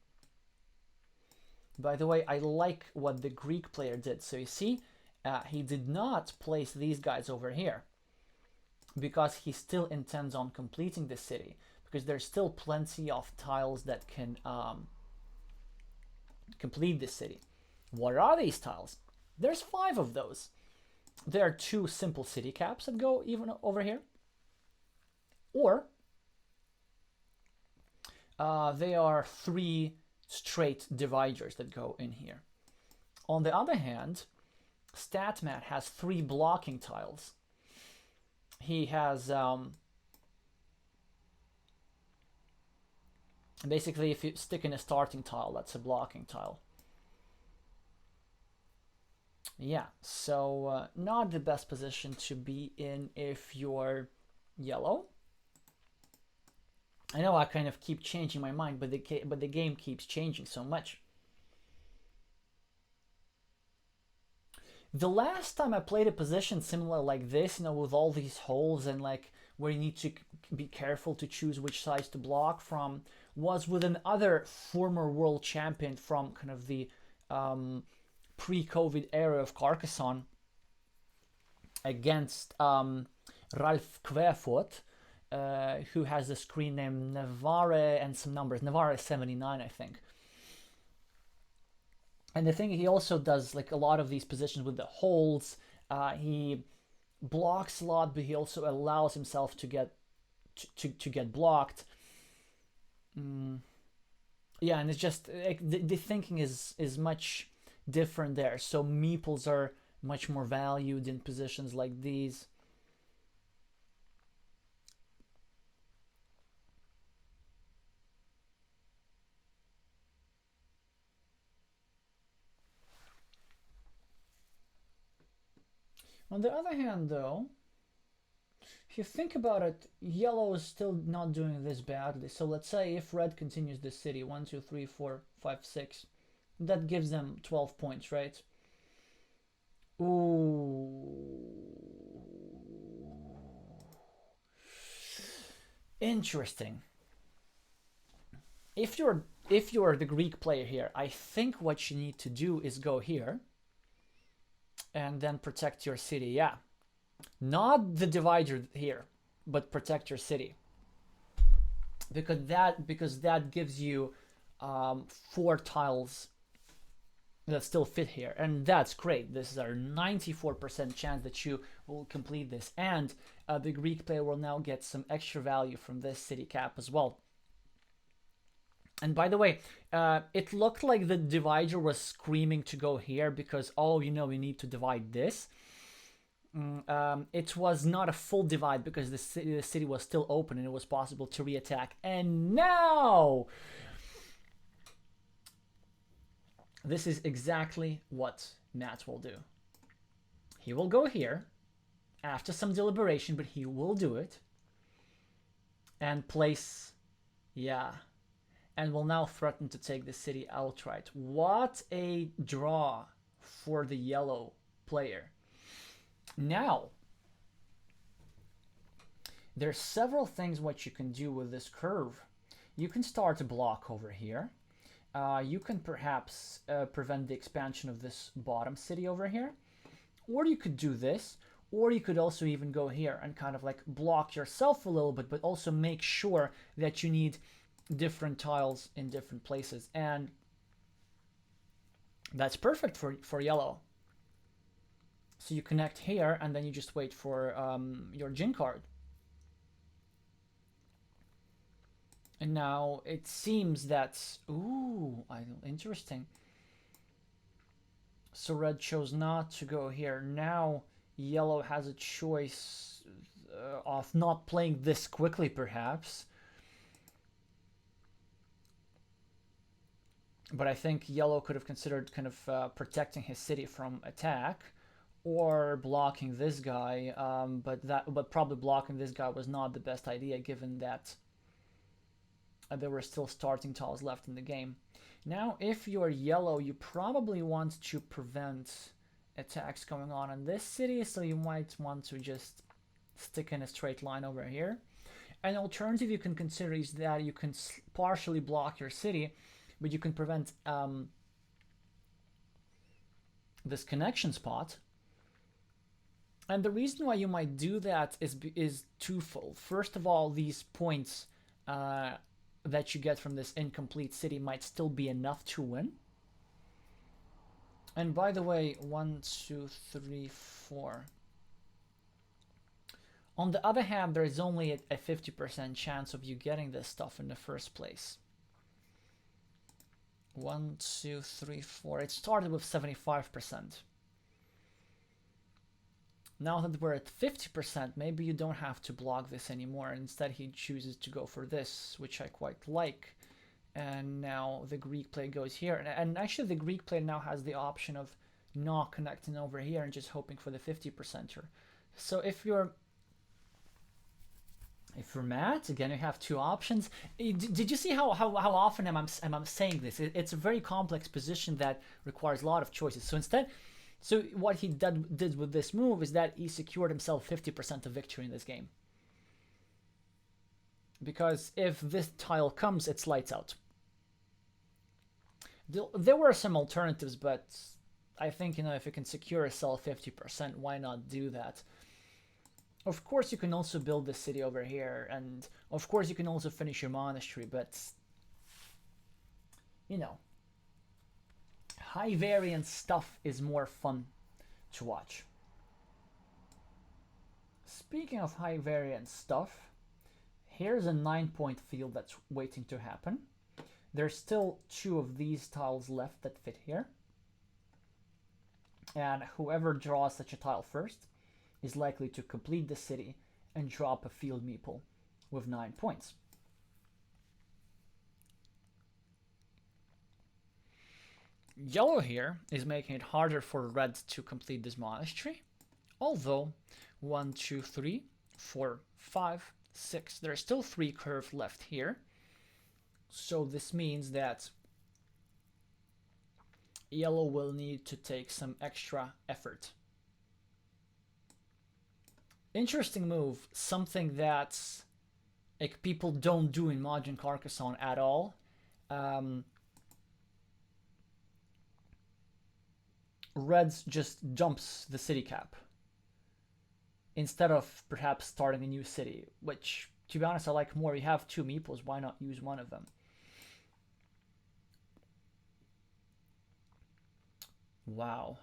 By the way, I like what the Greek player did. So you see, he did not place these guys over here because he still intends on completing the city, because there's still plenty of tiles that can complete the city. What are these tiles? There's 5 of those. There are 2 simple city caps that go even over here, or they are 3 straight dividers that go in here. On the other hand, StatMat has 3 blocking tiles. He has basically, if you stick in a starting tile, that's a blocking tile. Yeah, so not the best position to be in if you're yellow. I know I kind of keep changing my mind, but the game keeps changing so much. The last time I played a position similar like this, you know, with all these holes and like where you need to be careful to choose which sides to block from, was with another former world champion from kind of the pre-COVID era of Carcassonne against Ralph Querfurt, who has a screen name Navarre and some numbers. Navarre 79, I think. And the thing, he also does like a lot of these positions with the holes. He blocks a lot, but he also allows himself to get blocked. Yeah, and it's just like, the thinking is much different there. So meeples are much more valued in positions like these. On the other hand, though, if you think about it, yellow is still not doing this badly. So let's say if red continues this city, 1, 2, 3, 4, 5, 6, that gives them 12 points, right? Ooh. Interesting. If you're the Greek player here, I think what you need to do is go here and then protect your city. Yeah. Not the divider here, but protect your city. Because that gives you 4 tiles that still fit here, and that's great. This is our 94% chance that you will complete this, and the Greek player will now get some extra value from this city cap as well. And by the way, it looked like the divider was screaming to go here because, oh, you know, we need to divide this. It was not a full divide because the city was still open and it was possible to re-attack. And now this is exactly what Matt will do. He will go here after some deliberation, but he will do it and place, yeah, and will now threaten to take the city outright. What a draw for the yellow player. Now, there's several things what you can do with this curve. You can start a block over here. You can perhaps prevent the expansion of this bottom city over here. Or you could do this, or you could also even go here and kind of like block yourself a little bit, but also make sure that you need different tiles in different places. And that's perfect for yellow. So you connect here, and then you just wait for your Jin card. And now it seems that, ooh, interesting. So red chose not to go here. Now yellow has a choice of not playing this quickly, perhaps. But I think yellow could have considered kind of protecting his city from attack, or blocking this guy. But probably blocking this guy was not the best idea, given that there were still starting tiles left in the game. Now, if you're yellow, you probably want to prevent attacks going on in this city, so you might want to just stick in a straight line over here. An alternative you can consider is that you can partially block your city, but you can prevent this connection spot. And the reason why you might do that is twofold. First of all, these points that you get from this incomplete city might still be enough to win. And by the way, 1, 2, 3, 4. On the other hand, there is only a 50% chance of you getting this stuff in the first place. 1, 2, 3, 4. It started with 75%. Now that we're at 50%, maybe you don't have to block this anymore. Instead, he chooses to go for this, which I quite like. And now the Greek player goes here. And actually, the Greek player now has the option of not connecting over here and just hoping for the 50%er. So if you're Matt, again, you have two options. Did you see how often am I saying this? It's a very complex position that requires a lot of choices. So instead, so what he did with this move is that he secured himself 50% of victory in this game. Because if this tile comes, it's lights out. There were some alternatives, but I think, if you can secure yourself 50%, why not do that? Of course, you can also build this city over here, and of course, you can also finish your monastery, but, high variance stuff is more fun to watch. Speaking of high variance stuff, here's a 9-point field that's waiting to happen. There's still 2 of these tiles left that fit here. And whoever draws such a tile first is likely to complete the city and drop a field meeple with 9 points. Yellow here is making it harder for red to complete this monastery. Although 1, 2, 3, 4, 5, 6. There are still 3 curve left here. So this means that yellow will need to take some extra effort. Interesting move, something that like people don't do in modern Carcassonne at all. Reds just jumps the city cap instead of perhaps starting a new city, which, to be honest, I like more. You have 2 meeples, why not use one of them? Wow.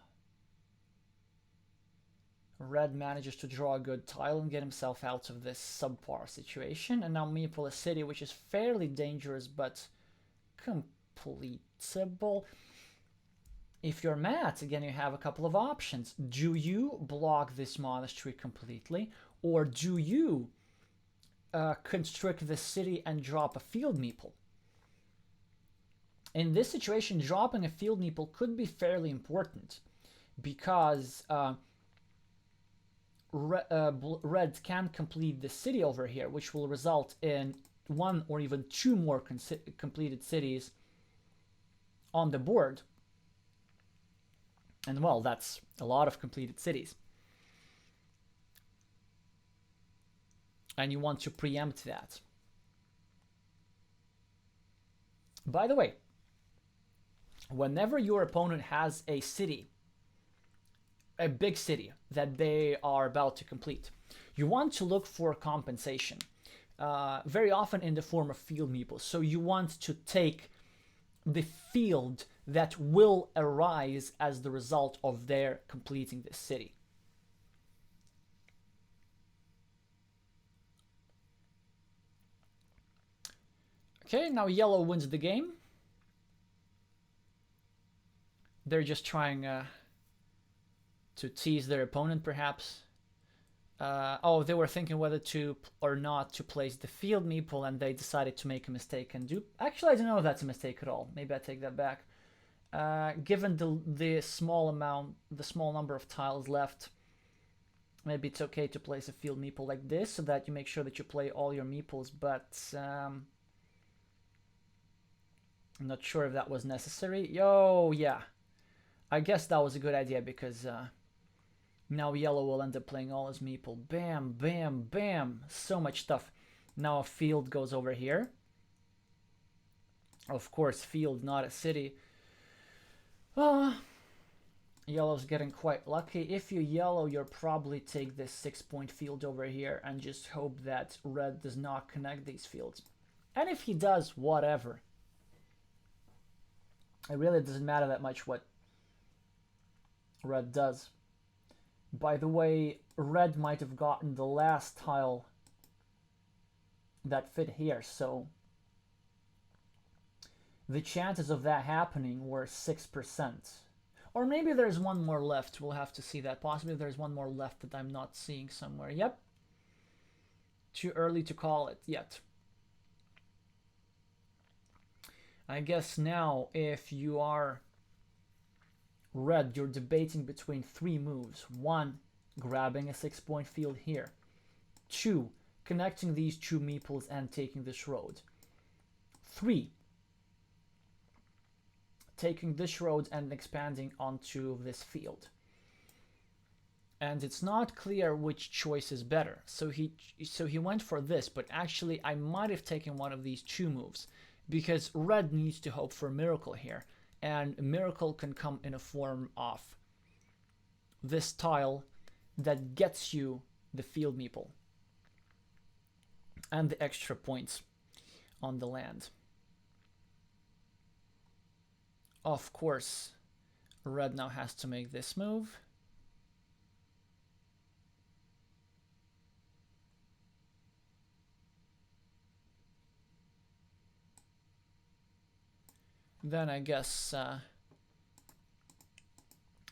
Red manages to draw a good tile and get himself out of this subpar situation, and now meeple a city which is fairly dangerous but completable. If you're Matt, again, you have a couple of options. Do you block this monastery completely, or do you constrict the city and drop a field meeple? In this situation, dropping a field meeple could be fairly important because red can complete the city over here, which will result in 1 or even 2 more completed cities on the board. And well, that's a lot of completed cities. And you want to preempt that. By the way, whenever your opponent has a city, a big city that they are about to complete, you want to look for compensation, very often in the form of field meeples. So you want to take the field that will arise as the result of their completing this city. Okay, now yellow wins the game. They're just trying to tease their opponent, perhaps. Oh, they were thinking whether to or not to place the field meeple, and they decided to make a mistake and do. Actually, I don't know if that's a mistake at all. Maybe I take that back. Given the small number of tiles left, maybe it's okay to place a field meeple like this, so that you make sure that you play all your meeples. But I'm not sure if that was necessary. Yeah. I guess that was a good idea because now yellow will end up playing all his meeple. Bam, bam, bam. So much stuff. Now a field goes over here. Of course, field, not a city. Yellow's getting quite lucky. If you yellow, you'll probably take this 6-point field over here and just hope that red does not connect these fields. And if he does, whatever. It really doesn't matter that much what red does. By the way, red might have gotten the last tile that fit here, so the chances of that happening were 6%. Or maybe there's one more left. We'll have to see that. Possibly there's one more left that I'm not seeing somewhere. Yep. Too early to call it yet. I guess now, if you are red, you're debating between 3 moves. 1, grabbing a 6-point field here. 2, connecting these 2 meeples and taking this road. 3, taking this road and expanding onto this field. And it's not clear which choice is better. So he went for this, but actually I might have taken one of these 2 moves, because red needs to hope for a miracle here. And a miracle can come in a form of this tile that gets you the field meeple and the extra points on the land. Of course, red now has to make this move. Then I guess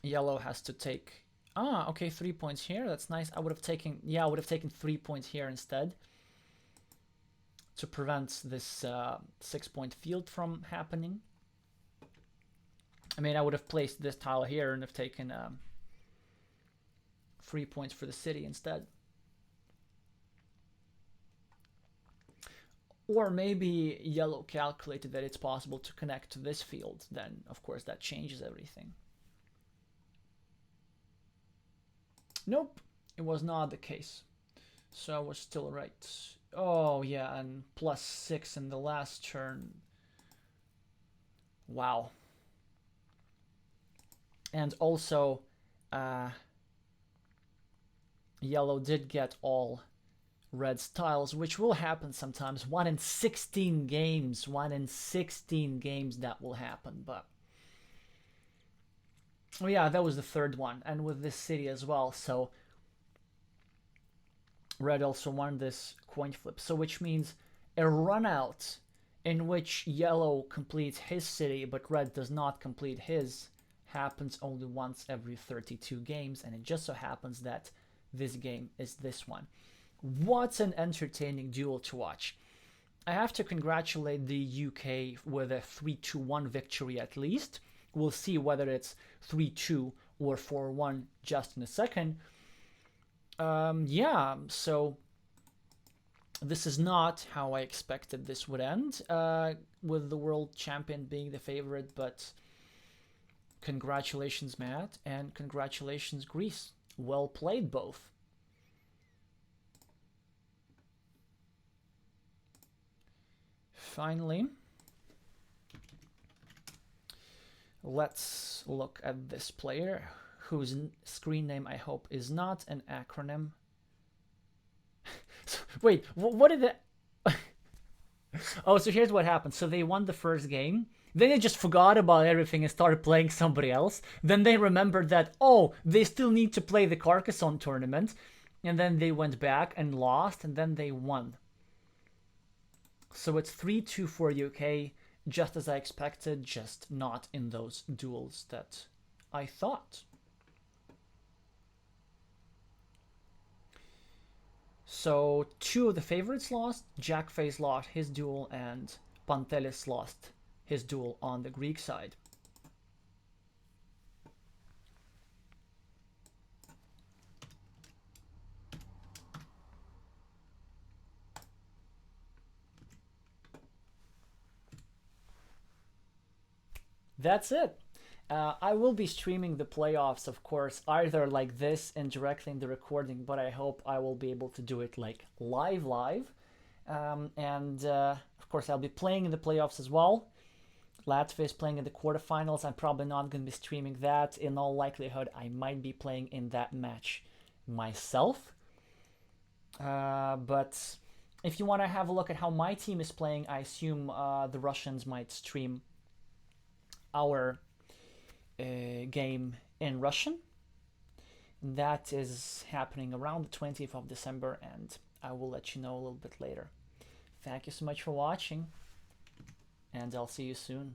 yellow has to take... okay, 3 points here. That's nice. I would have taken 3 points here instead to prevent this 6-point field from happening. I mean, I would have placed this tile here and have taken 3 points for the city instead. Or maybe yellow calculated that it's possible to connect to this field. Then, of course, that changes everything. Nope, it was not the case. So I was still right. Oh, yeah, and +6 in the last turn. Wow. And also, yellow did get all red tiles, which will happen sometimes. 1 in 16 games. 1 in 16 games that will happen. But oh yeah, that was the third one, and with this city as well. So red also won this coin flip. So which means a run out in which yellow completes his city but red does not complete his happens only once every 32 games, and it just so happens that this game is this one. What an entertaining duel to watch. I have to congratulate the UK with a 3-2-1 victory at least. We'll see whether it's 3-2 or 4-1 just in a second. Yeah, so this is not how I expected this would end, with the world champion being the favorite, but congratulations, Matt, and congratulations, Greece. Well played, both. Finally, let's look at this player whose screen name I hope is not an acronym. So, wait, what did it? Oh, so here's what happened. So they won the first game. Then they just forgot about everything and started playing somebody else. Then they remembered that, oh, they still need to play the Carcassonne tournament. And then they went back and lost, and then they won. So it's 3-2 for UK, just as I expected, just not in those duels that I thought. So 2 of the favorites lost. Jackface lost his duel, and Pantelis lost his duel on the Greek side. That's it. I will be streaming the playoffs, of course, either like this and directly in the recording, but I hope I will be able to do it like live. Of course, I'll be playing in the playoffs as well. Latvia is playing in the quarterfinals. I'm probably not going to be streaming that. In all likelihood, I might be playing in that match myself. But if you want to have a look at how my team is playing, I assume the Russians might stream our game in Russian. That is happening around the 20th of December, and I will let you know a little bit later. Thank you so much for watching, and I'll see you soon.